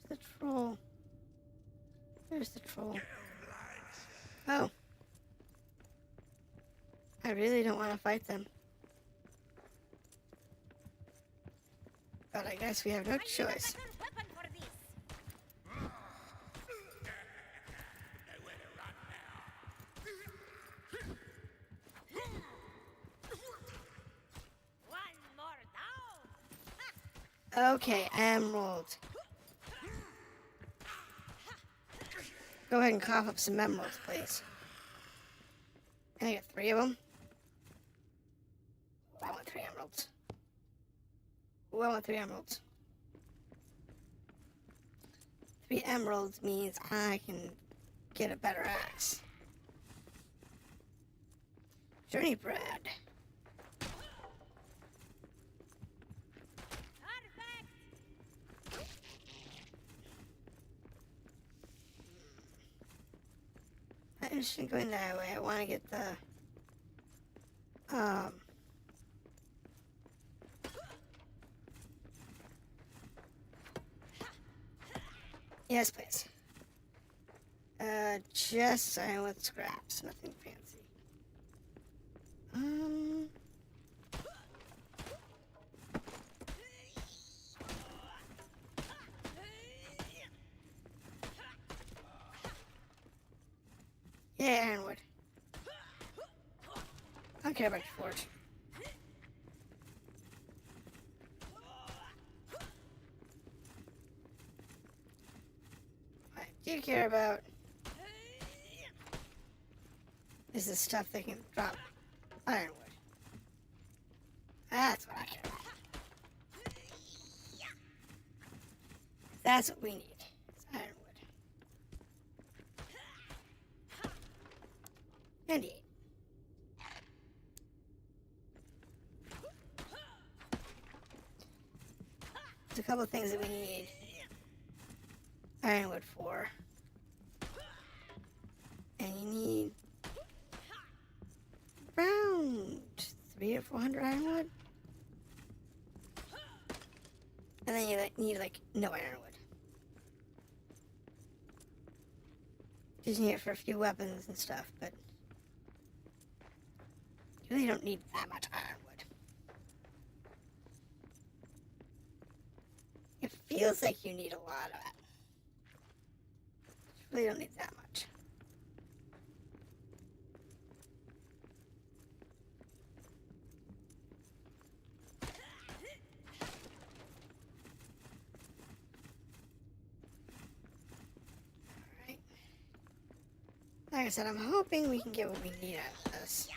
Where's the troll? There's the troll. Oh. I really don't want to fight them. But I guess we have no choice. Okay, emerald. Go ahead and cough up some emeralds, please. Can I get 3 of them? I want 3 emeralds. Ooh, I want 3 emeralds. 3 emeralds means I can get a better axe. Journey bread. I'm interested in going that way. I want to get the yes, please. Just iron with scraps, nothing fancy. Yeah, ironwood. I don't care about your forge. What I do care about is the stuff that can drop ironwood. That's what I care about. That's what we need. It's ironwood. And eat. There's a couple of things that we need ironwood for. And you need around 300 or 400 ironwood. And then you need like no ironwood. Just need it for a few weapons and stuff, but you really don't need that much ironwood. It feels like you need a lot of it. You really don't need that much. Alright. Like I said, I'm hoping we can get what we need out of this.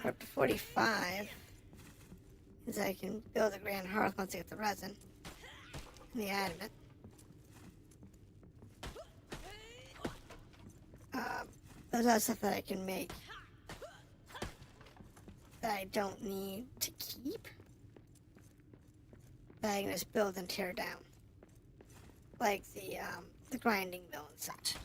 We're up to 45. Is I can build a grand hearth once I get the resin and the adamant. There's other stuff that I can make that I don't need to keep, that I can just build and tear down, like the grinding mill and such.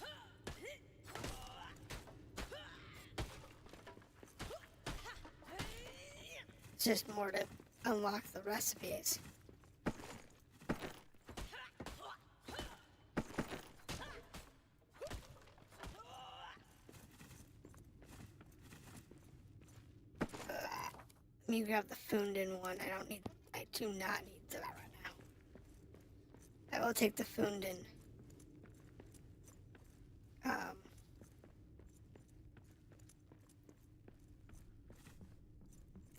It's just more to unlock the recipes. Let me grab the Fundin one. I do not need that right now. I will take the Fundin.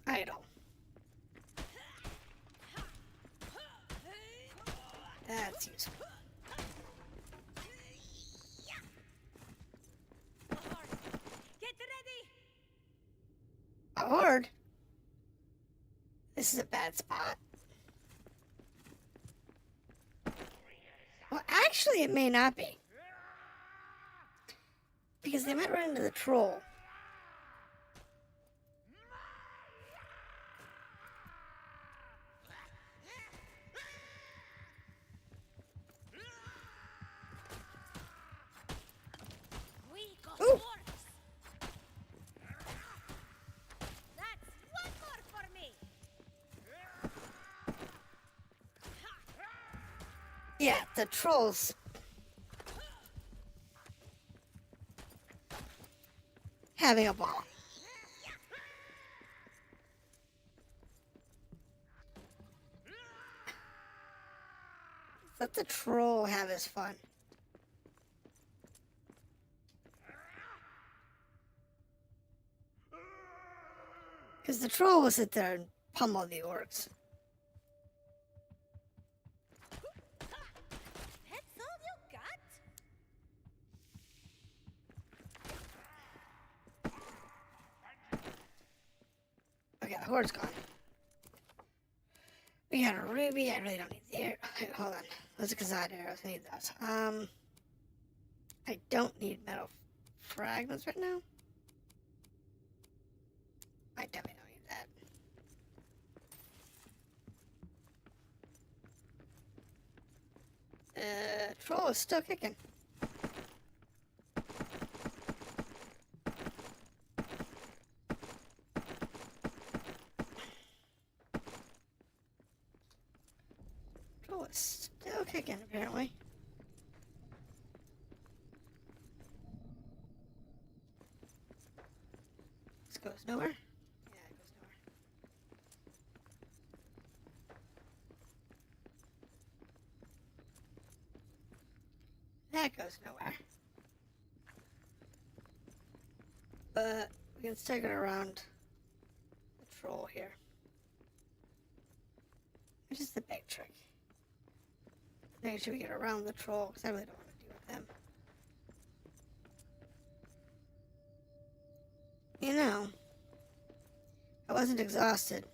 Idle. That's useful. Get ready. A horde? This is a bad spot. Well, actually, it may not be. Because they might run into the troll. We got Ooh. dwarves. That's one more for me. Yeah, the trolls. Having a ball. Let the troll have his fun. Because the troll will sit there and pummel the orcs. That's all you got? Okay, the horde's gone. We got a ruby. I really don't need the arrow. Okay, hold on. Those are Khazad arrows. I need those. I don't need metal fragments right now. I definitely don't need that. Troll is still kicking. Troll is still kicking, apparently. This goes nowhere. Yeah, it goes nowhere. That goes nowhere. But we can stick it around the troll here. Which is the big trick. Making sure we get around the troll, because I really don't want to deal with them. You know, I wasn't exhausted.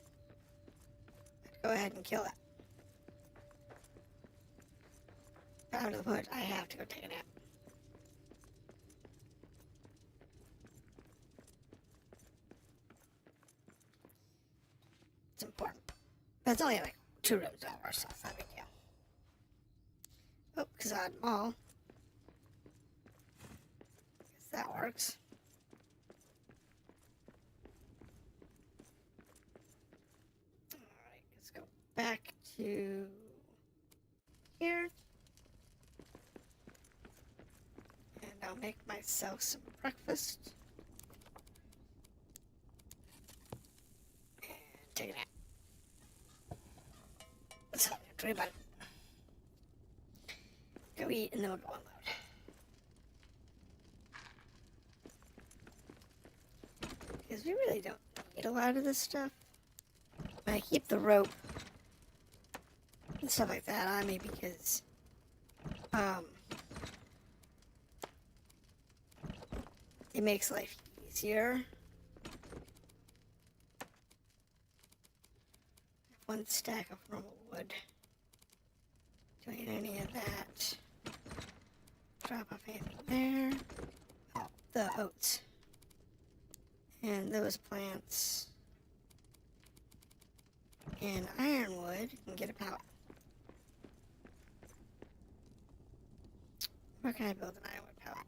I'd go ahead and kill it. But I'm to the point I have to go take a nap. It's important. But it's only like 2 rooms over, so it's not a big deal. Oh, Khazad Mall. Guess that works. Alright, let's go back to here. And I'll make myself some breakfast. And take a nap. That's all I have to worry about it. Go eat and then we'll go unload. Because we really don't need a lot of this stuff. I keep the rope and stuff like that on me because it makes life easier. One stack of normal wood. Don't need any of that. Drop off anything there. Oh, the oats. And those plants. And ironwood. And get a pallet. Where can I build an ironwood pallet?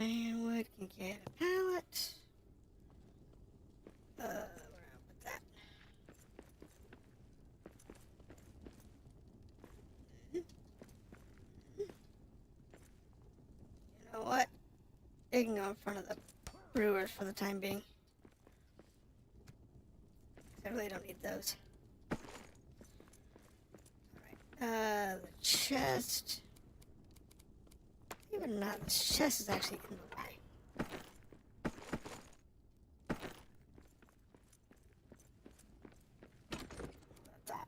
Ironwood can get a pallet. Where do I put that? It can go in front of the brewers for the time being. I really don't need those. Alright, the chest. Even not, the chest is actually in the way. That.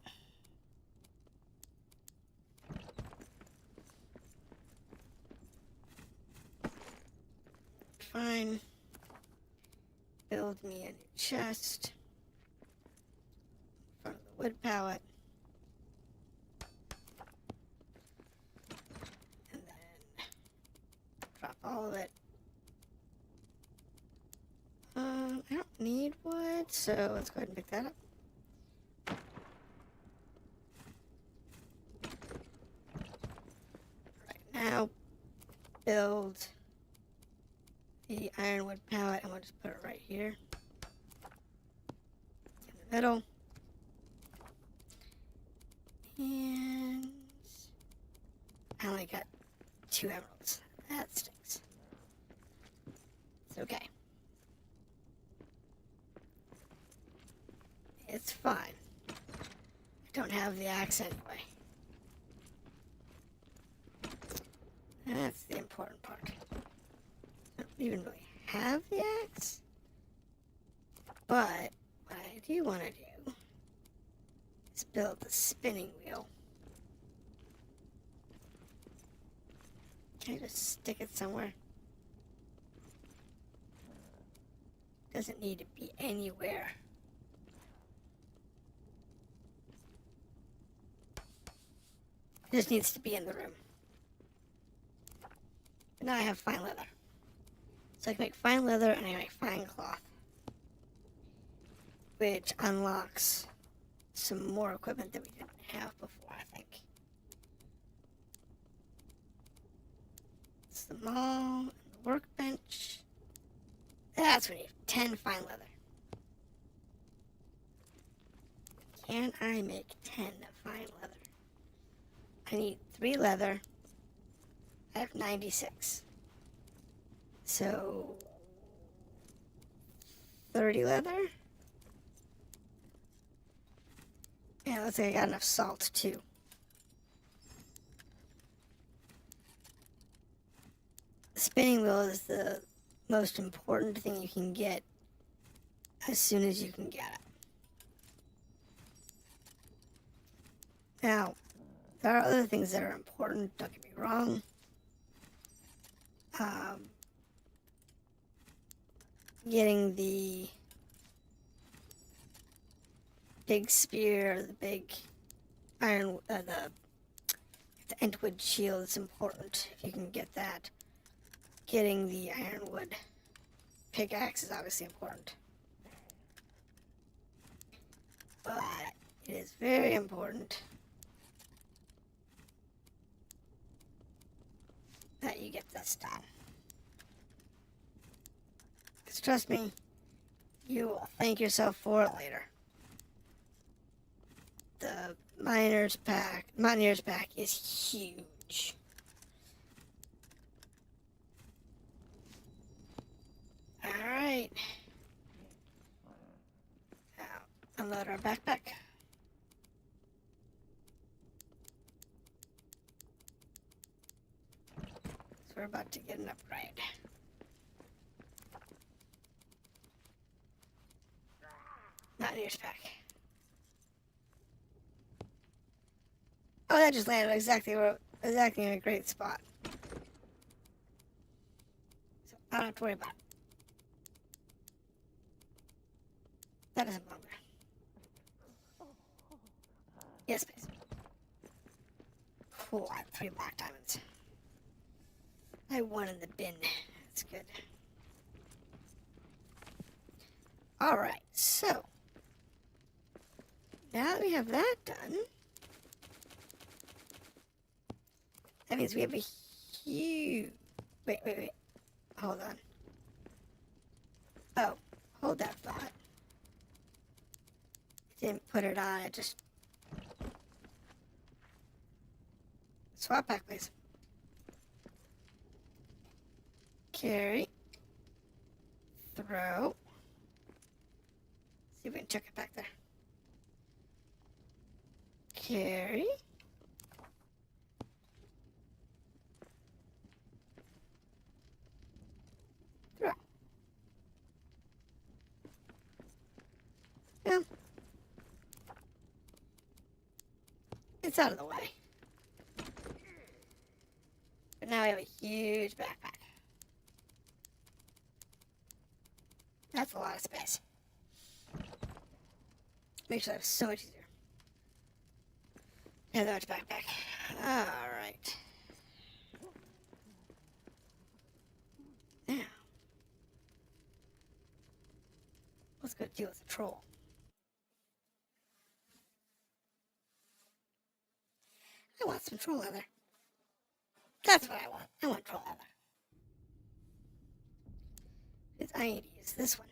Fine. Build me a new chest. In front of the wood pallet. And then drop all of it. I don't need wood, so let's go ahead and pick that up. Right now, build the ironwood pallet, and we'll just put it right here in the middle. And I only got 2 emeralds. That stinks. It's okay. It's fine. I don't have the axe anyway. That's the important part. I don't even really have the axe. But what I do want to do is build the spinning wheel. Can I just stick it somewhere? Doesn't need to be anywhere. It just needs to be in the room. But now I have fine leather. So I can make fine leather and I can make fine cloth. Which unlocks some more equipment that we didn't have before, I think. It's the maul and the workbench. That's what we need. 10 fine leather. Can I make 10 fine leather? I need 3 leather. I have 96. So 30 leather? Yeah, looks like I got enough salt too. The spinning wheel is the most important thing you can get as soon as you can get it. Now, there are other things that are important, don't get me wrong. Getting the big spear, the big iron, the Entwood shield is important if you can get that. Getting the ironwood pickaxe is obviously important. But it is very important that you get this done. Because trust me, you will thank yourself for it later. The Mountaineer's pack is huge. Alright. Now, unload our backpack. So we're about to get an upgrade. Mountaineer's pack. Oh, that just landed exactly in a great spot. So I don't have to worry about it. That doesn't belong there. Yes, please. Cool, I have 3 black diamonds. I won in the bin. That's good. Alright, so. Now that we have that done, that means we have a huge... Wait. Hold on. Oh, hold that thought. Didn't put it on, it just... Swap back, please. Carry. throw. See if we can chuck it back there. Carry. Throw. Yeah. It's out of the way. But now we have a huge backpack. That's a lot of space. Makes life so much easier. Yeah, that much backpack. Alright. Now, let's go deal with the troll. I want some troll leather. That's what I want. I want troll leather. Because I need to use this one.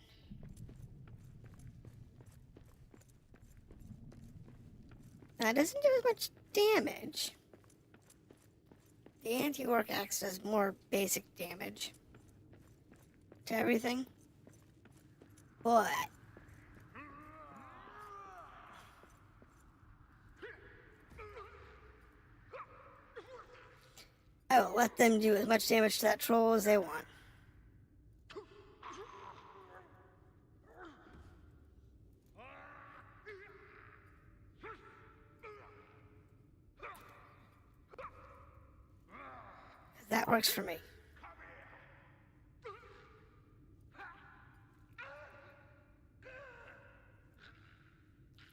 Now, it doesn't do as much damage. The anti-orc axe does more basic damage to everything. But I will let them do as much damage to that troll as they want. That works for me.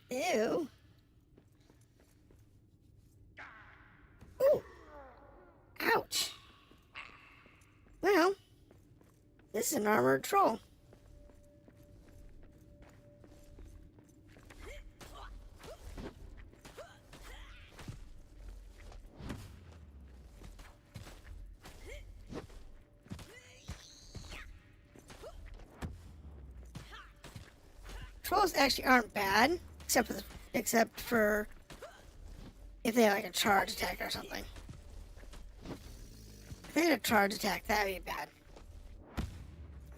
Ew. Ooh. Ouch. Well, this is an armored troll. Trolls actually aren't bad, except for if they have like a charge attack or something. If they had a charge attack, that would be bad.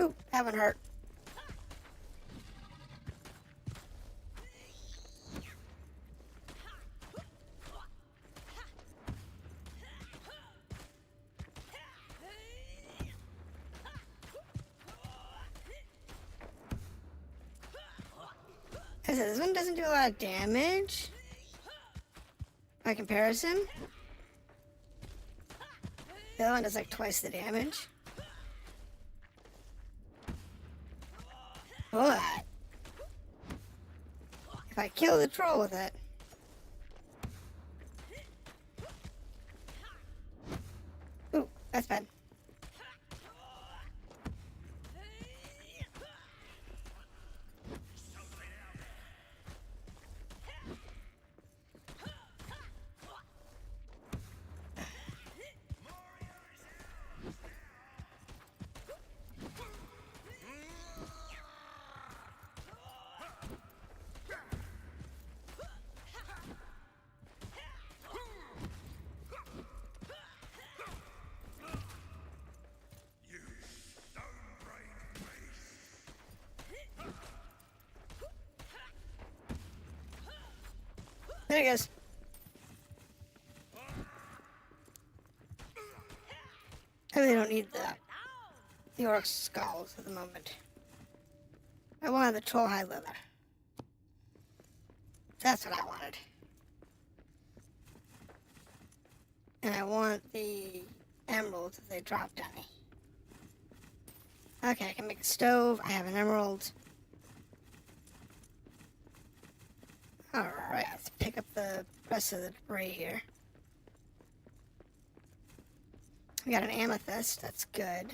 Ooh, that one hurt. I said, this one doesn't do a lot of damage by comparison. The other one does like twice the damage. But if I kill the troll with it, ooh, that's bad. There he goes. I really don't need the orc skulls at the moment. I wanted the troll hide leather. That's what I wanted. And I want the emeralds that they dropped on me. Okay, I can make a stove. I have an emerald. Alright, let's pick up the rest of the debris here. We got an amethyst, that's good.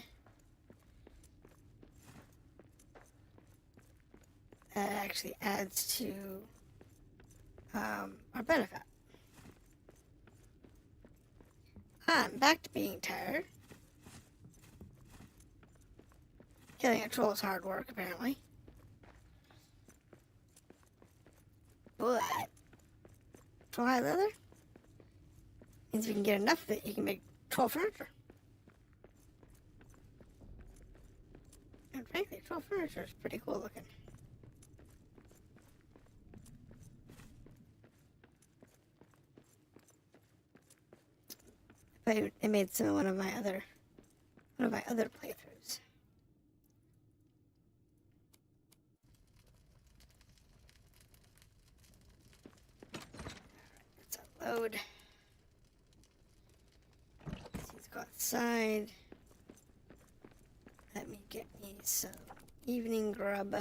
That actually adds to our benefit. I'm back to being tired. Killing a troll is hard work, apparently. But troll hide leather means if you can get enough of it, you can make troll furniture. And frankly, troll furniture is pretty cool looking. But I made some of one of my other playthroughs. Let's unload. Let's go outside. Let me get me some evening grub.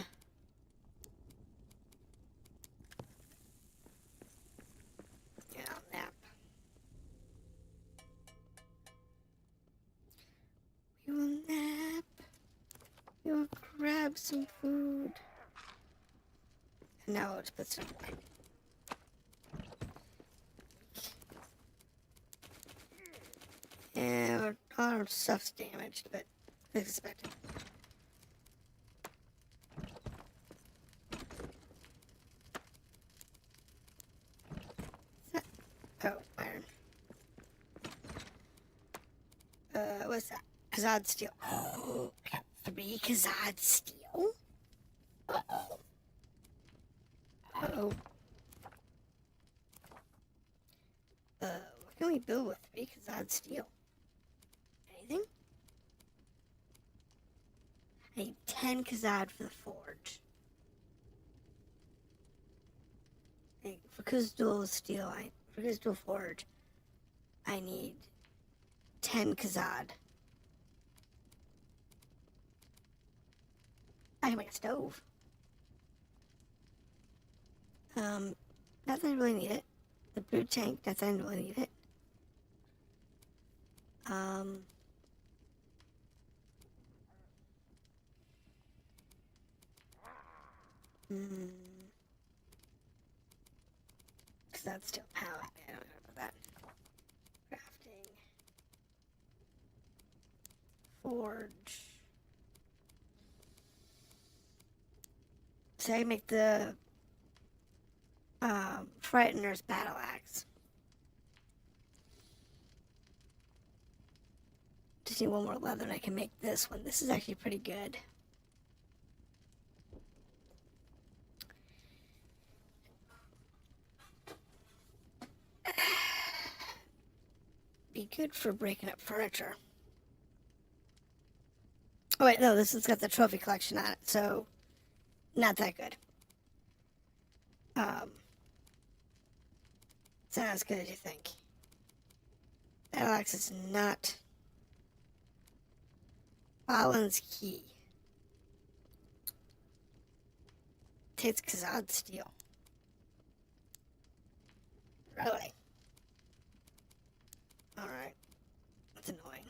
Yeah, I'll nap. We will nap. We will grab some food. And now let's put some away. And all our stuff's damaged, but as expected. Oh, iron. What's that? Khazad steel. Oh, I got 3 Khazad steel? Uh-oh. Uh-oh. What can we build with 3 Khazad steel? Anything? I need 10 Khazad for the forge. For Khazad steel, for Khazad forge, I need 10 Khazad. I can make a stove. Not that I really need it. The brute tank, not that I really need it. Because that's still power. I don't know about that. Crafting. Forge. So I make the Frightener's battle axe. Just need one more leather and I can make this one. This is actually pretty good. Be good for breaking up furniture. Oh wait, no, this has got the trophy collection on it, so not that good. It's not as good as you think. Battle axe is not Balin's key. Takes Khazad steel. Really? Alright. That's annoying.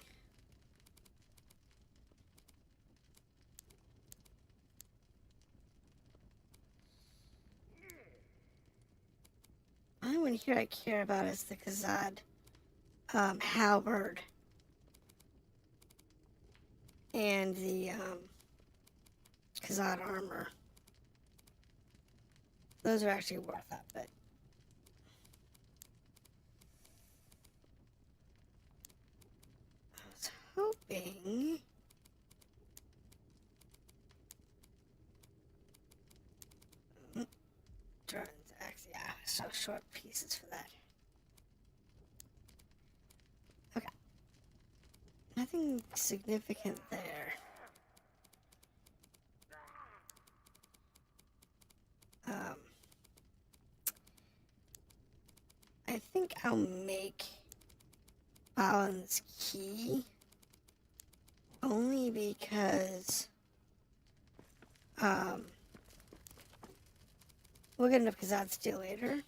The only one here I care about is the Khazad halberd. And the Khazad armor. Those are actually worth it, but I was hoping Dwarven's axe, yeah, so short pieces for that. Okay. Nothing significant there. I think I'll make Balin's key only because we'll get enough Khazad steel later.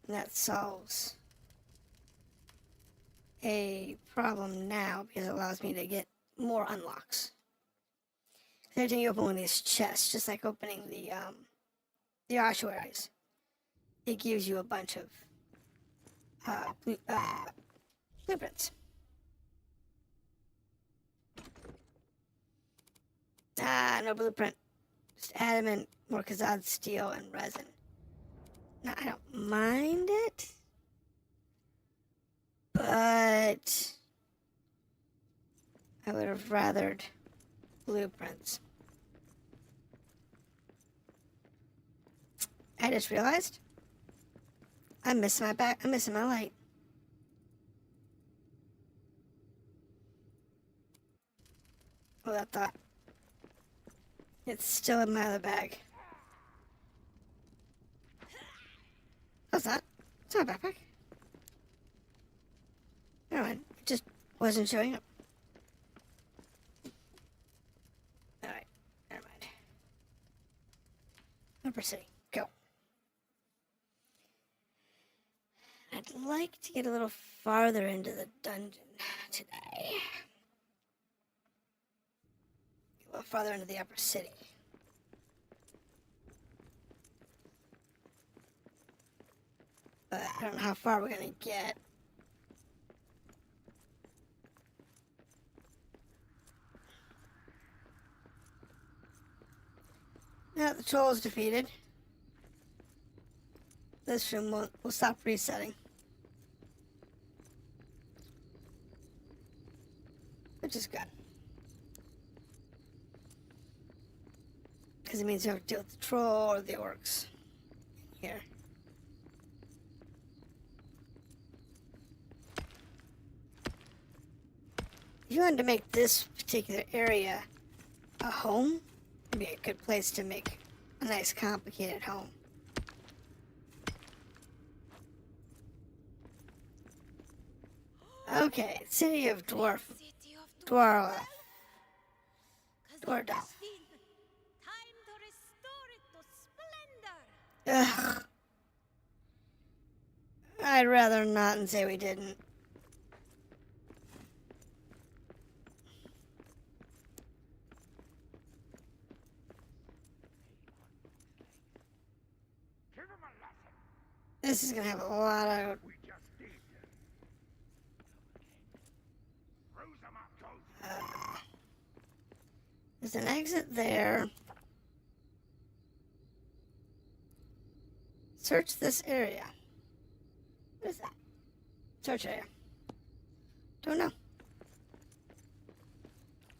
And that solves a problem now because it allows me to get more unlocks. Every time you open one of these chests, just like opening the ossuaries, it gives you a bunch of blueprints. No blueprint. Just adamant, more Khazad steel and resin. Now, I don't mind it, but I would have rathered blueprints. I just realized I'm missing my back. I'm missing my light. Well, I thought it's still in my other bag. Oh, it's not. It's not a backpack. Never mind. It just wasn't showing up. Alright. Never mind. Upper City. Go. I'd like to get a little farther into the dungeon today. A little farther into the Upper City. But I don't know how far we're gonna get. Now that the troll is defeated, this room will stop resetting. Which is good. Because it means you have to deal with the troll or the orcs here. If you wanted to make this particular area a home, it'd be a good place to make a nice complicated home. Okay, City of Dwarrowdelf. Dwarrowdelf. Dwarrowdelf. Time to restore it to splendor. Ugh. I'd rather not and say we didn't. This is gonna have a lot of. There's an exit there. Search this area. What is that? Search area. Don't know.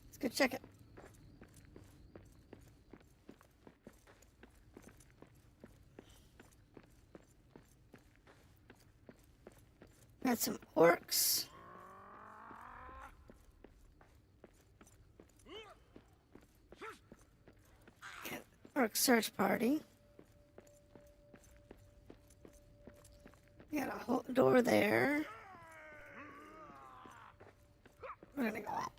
Let's go check it. Got some orcs. Got orc search party. We got a whole door there. We're gonna go up.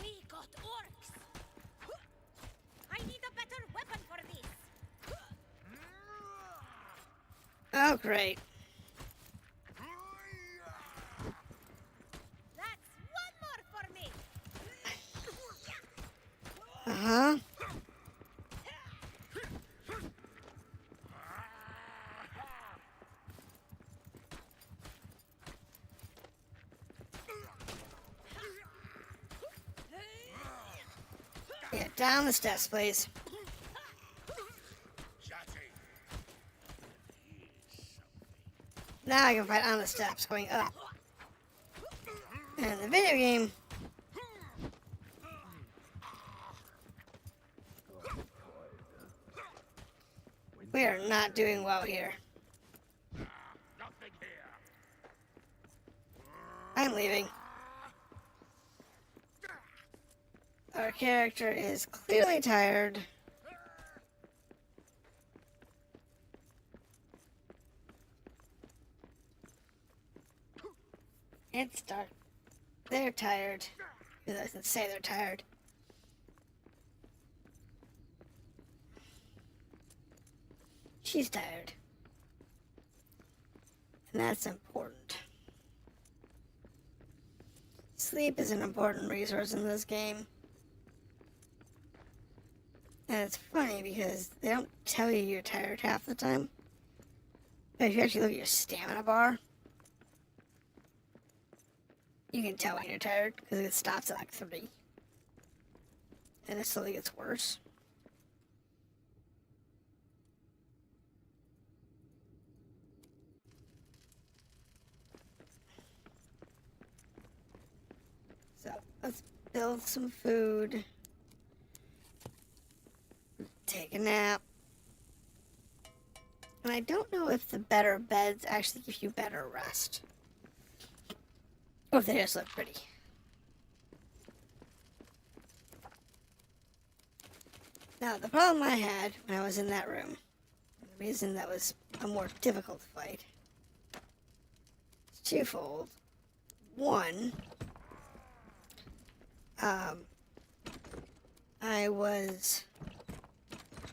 We got orcs. I need a better weapon for this. Oh, great. That's one more for me. Uh-huh. Yeah, down the steps, please. Now I can fight on the steps, going up. And in the video game, we are not doing well here. I'm leaving. Our character is clearly tired. It's dark. They're tired. It doesn't say they're tired. She's tired. And that's important. Sleep is an important resource in this game. And it's funny because they don't tell you you're tired half the time. But if you actually look at your stamina bar, you can tell when you're tired because it stops at like 3. And it slowly gets worse. Let's build some food. Take a nap. And I don't know if the better beds actually give you better rest. Or if they just look pretty. Now, the problem I had when I was in that room, the reason that was a more difficult fight, is twofold. One, I was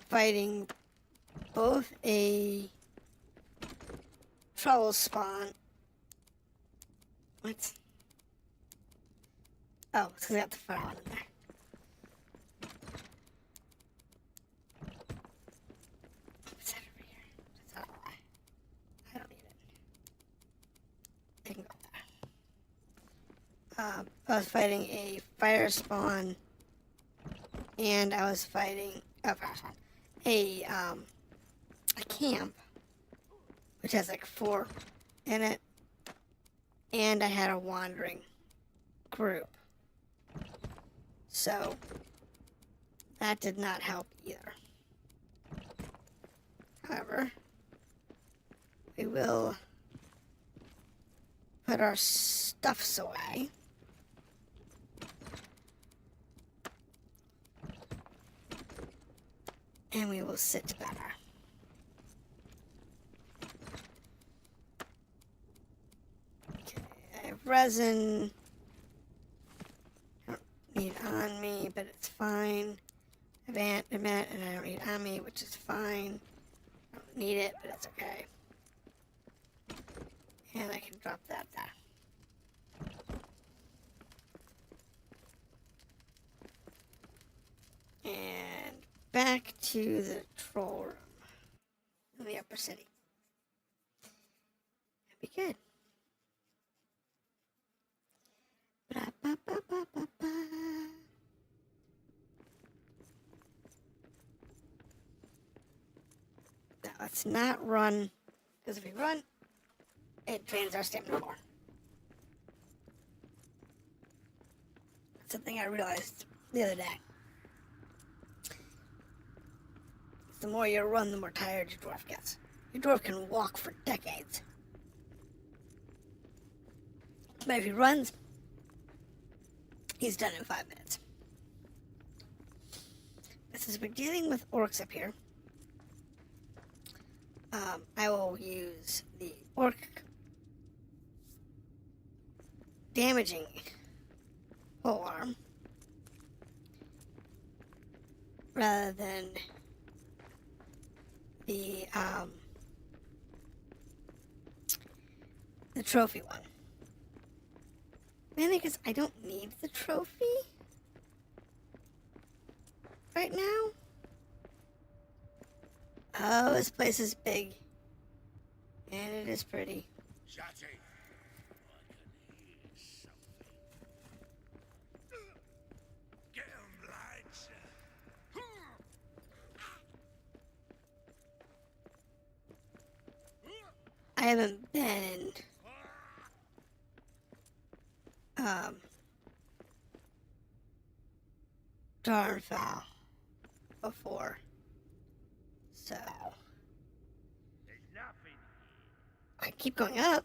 fighting both a trouble spawn. What? Oh, it's because I got the fire on in there. What's that over here? That's not a lie. I don't need it. I can go there. I was fighting a fire spawn, and I was fighting a camp, which has like 4 in it, and I had a wandering group. So that did not help either. However, we will put our stuffs away. And we will sit better. Okay, I have resin. I don't need on me, but it's fine. I have admit, and I don't need on me, which is fine. I don't need it, but it's okay. And I can drop that there. And back to the troll room in the upper city. That'd be good. Ba-ba-ba-ba-ba-ba. Now let's not run, because if we run, it drains our stamina more. That's something I realized the other day. The more you run, the more tired your dwarf gets. Your dwarf can walk for decades. But if he runs, he's done in 5 minutes. Since we're dealing with orcs up here, I will use the orc damaging polearm rather than the trophy one. Mainly because I don't need the trophy right now. Oh, this place is big. And it is pretty. Shotty, I can hear something. Get 'em, lads. I haven't been Darnfell before. So There's nothing I keep going up.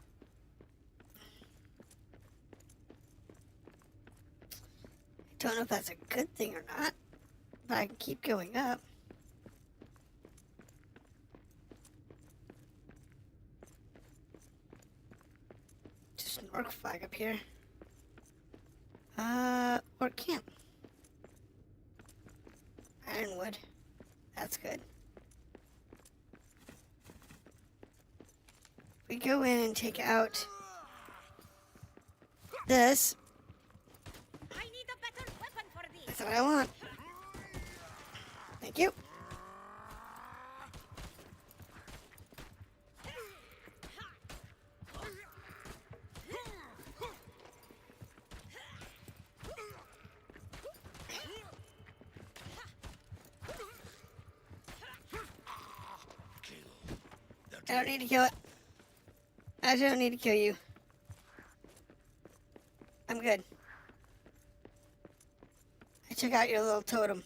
I don't know if that's a good thing or not, but I can keep going up. Just an orc flag up here. Orc camp. Ironwood. That's good. We go in and take out this. I need a better weapon for this. That's what I want. Thank you. I don't need to kill it. I don't need to kill you. I'm good. took out your little totem.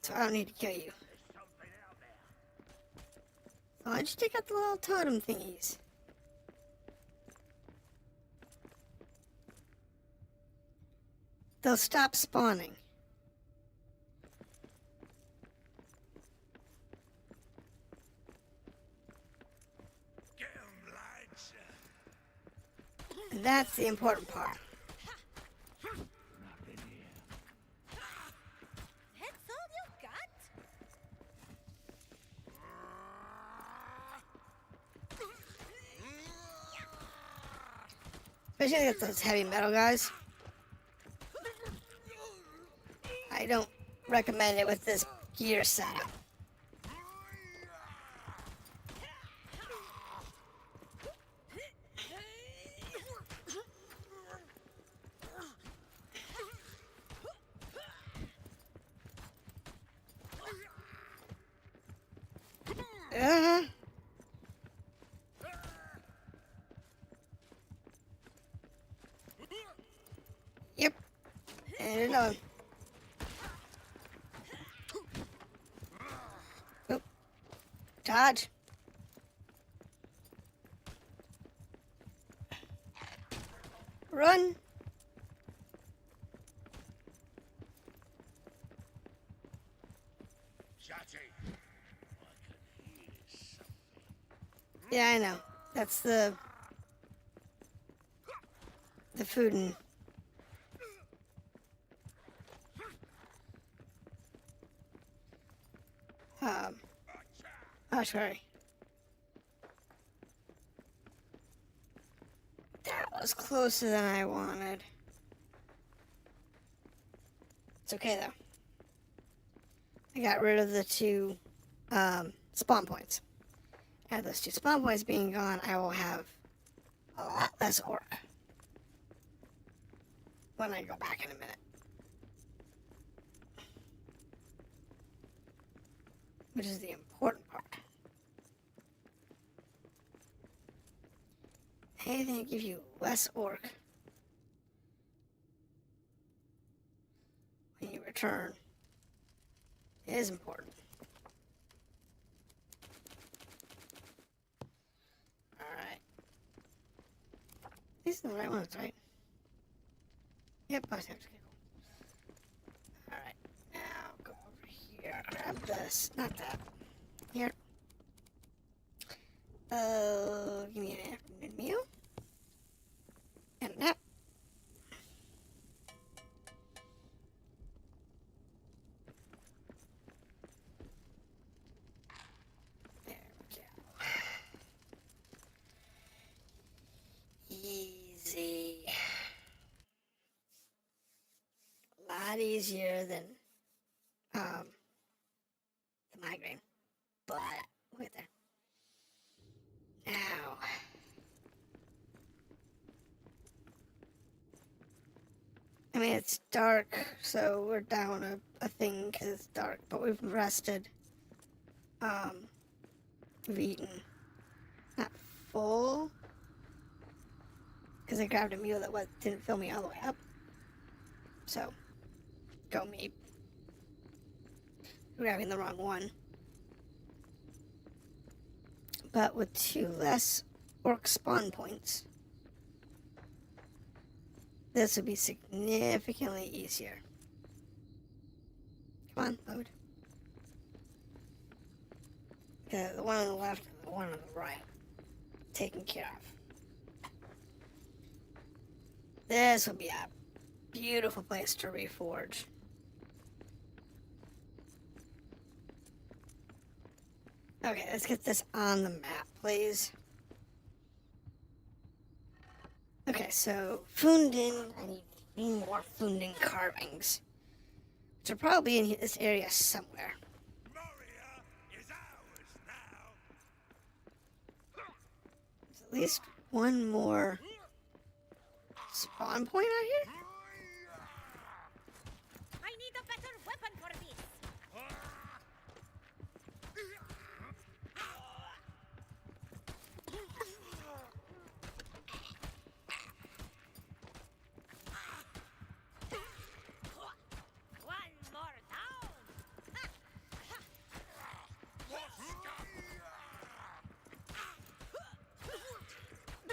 So I don't need to kill you. Something out there. Why don't you take out the little totem thingies? They'll stop spawning. Get 'em, lads. And that's the important part. Nothing here. That's all you got? Especially with those heavy metal guys. I don't recommend it with this gear setup. Uh-huh. Yep. And another. Oop. Dodge. Run. Chatty. I can hear something. Yeah, I know. That's the food and oh, sorry. That was closer than I wanted. It's okay though. I got rid of the two spawn points. And those two spawn points being gone, I will have a lot less orc when I go back in a minute. Which is the important part. Anything that gives you less orc when you return is important. Alright. These are the right ones, right? Yep, I have to go. Alright, now go over here. Grab this. Not that. Here. Give me an afternoon meal. And a nap. There we go. Easy. A lot easier than the migraine. But look at that. Now, I mean, it's dark, so we're down a thing because it's dark, but we've rested. We've eaten. Not full, because I grabbed a meal that didn't fill me all the way up. So, go me. Grabbing the wrong one. But with 2 less orc spawn points, this would be significantly easier. Come on, load. Okay, the one on the left and the one on the right. Taken care of. This would be a beautiful place to reforge. Okay, let's get this on the map, please. Okay, so Fundin, I need more Fundin carvings, which are probably in this area somewhere. Moria is ours now. There's at least one more spawn point out here? I need a better weapon for this.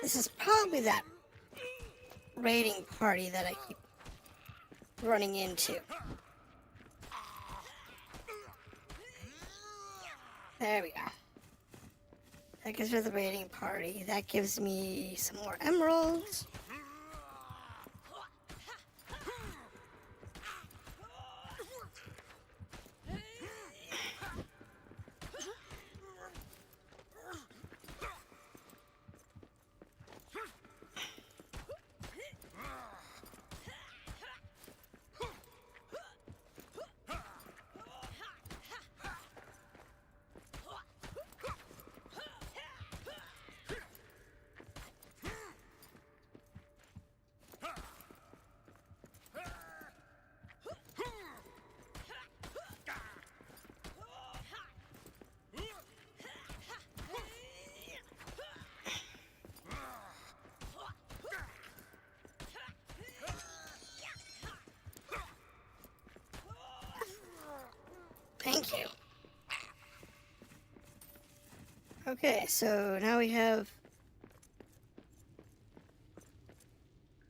This is probably that raiding party that I keep running into. There we go. That gives me the raiding party. That gives me some more emeralds. Thank you. Okay, so now we have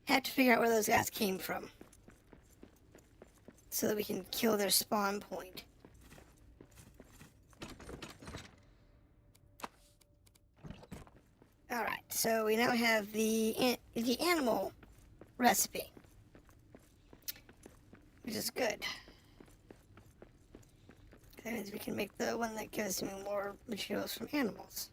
to figure out where those guys came from so that we can kill their spawn point. Alright, so we now have the animal recipe, which is good. That means we can make the one that gives me more materials from animals.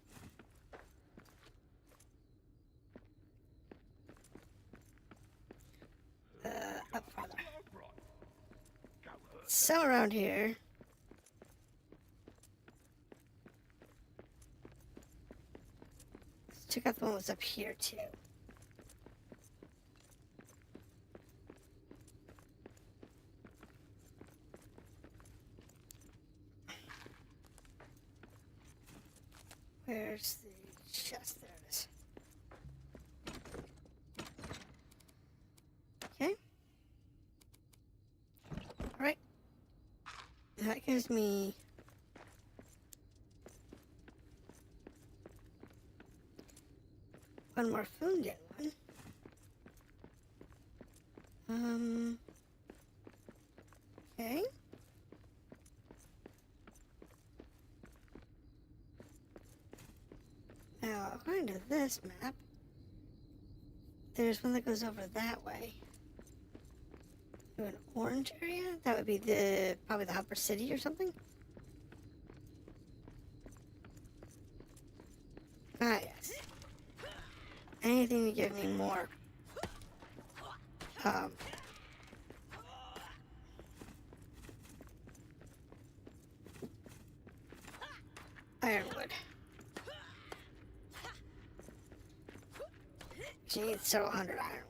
Up farther. Some around here. Let's check out the one that's up here too. Where's the chest? There it is. Okay. Alright. That gives me one more food in one. Okay. Now, according to this map, there's one that goes over that way. To an orange area? That would be probably the upper city or something? Ah, yes. Anything to give me more. Ironwood. She needs several hundred ironwood.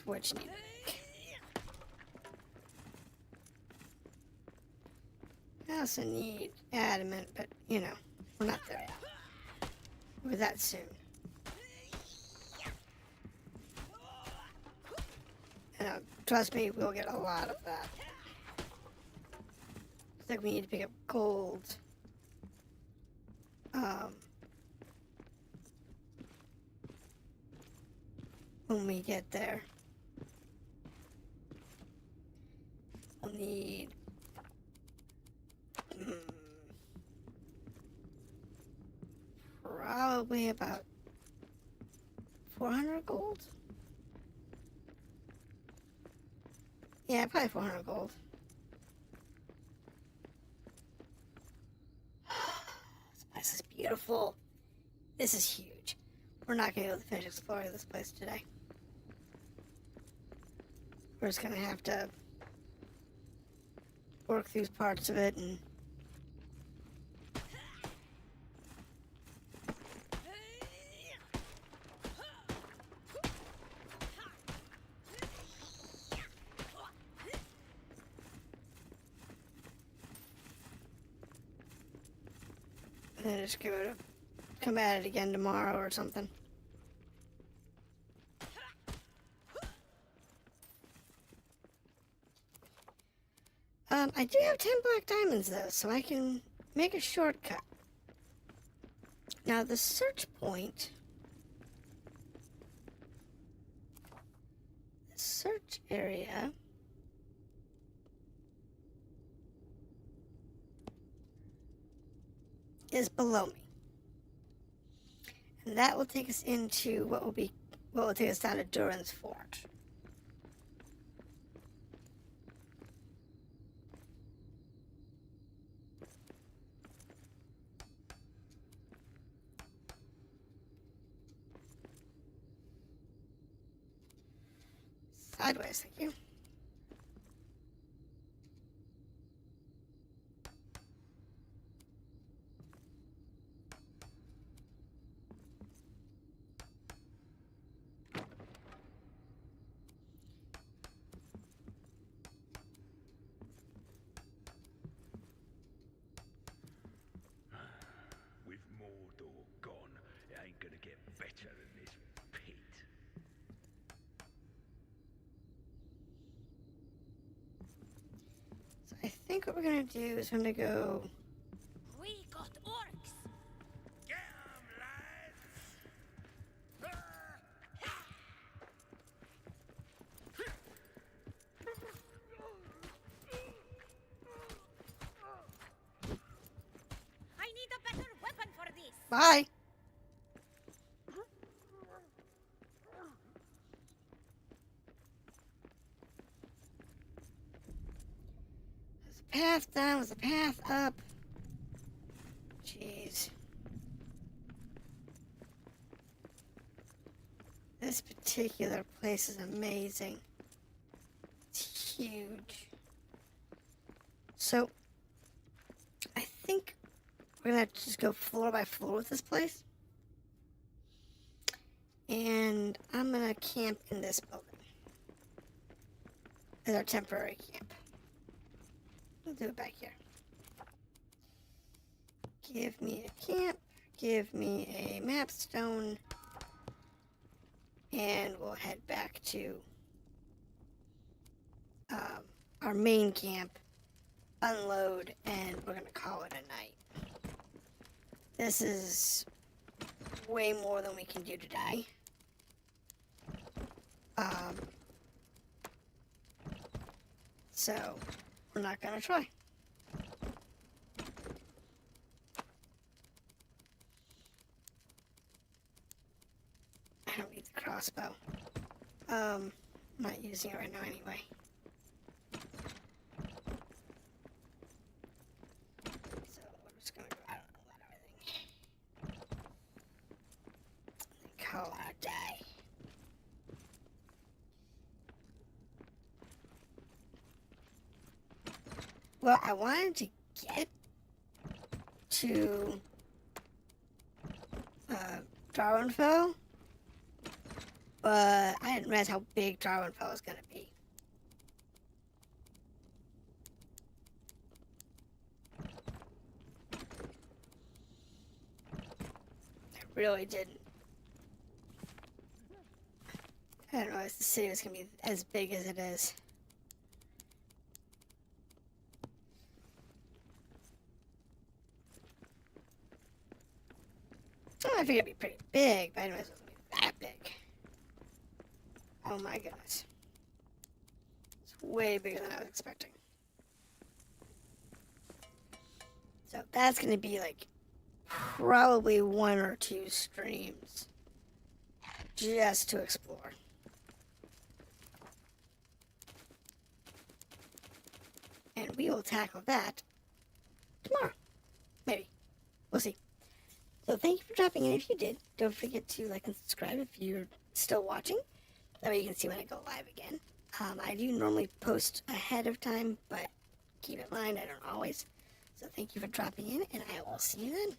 Which need to make. I also need adamant, but you know, we're not there yet. We're that soon. And trust me, we'll get a lot of that. Looks like we need to pick up gold. When we get there. We'll need probably about 400 gold. Yeah, probably 400 gold. This place is beautiful. This is huge. We're not going to be able to finish exploring this place today. We're just going to have to work through parts of it and then just come at it again tomorrow or something. I do have 10 black diamonds though, so I can make a shortcut. Now the search point. The search area. Is below me. And that will take us into what will take us down to Durin's Forge. Sideways, thank you. With Mordor gone, it ain't gonna get better than this pit. So I think what we're gonna do is we're gonna go. We got orcs. Get 'em, lads! I need a better weapon for this. Bye. There's a path down, there's a path up. Jeez. This particular place is amazing. It's huge. So, I think we're gonna have to just go floor by floor with this place. And I'm gonna camp in this building as our temporary camp. We'll do it back here. Give me a camp, give me a map stone, and we'll head back to our main camp, unload, and we're gonna call it a night. This is way more than we can do today. So we're not gonna try. I don't need the crossbow. I'm not using it right now anyway. So we're just gonna go out and let everything. And call it a day. Well, I wanted to get to Dwarrowdelf, but I didn't realize how big Dwarrowdelf was going to be. I really didn't. I didn't realize the city was going to be as big as it is. Oh, I figured it'd be pretty big, but I didn't realize it was going to be that big. Oh my goodness. It's way bigger than I was expecting. So that's going to be like probably 1 or 2 streams just to explore. And we will tackle that tomorrow. Maybe. We'll see. So thank you for dropping in if you did. Don't forget to like and subscribe if you're still watching. That way you can see when I go live again. I do normally post ahead of time, but keep in mind I don't always. So thank you for dropping in, and I will see you then.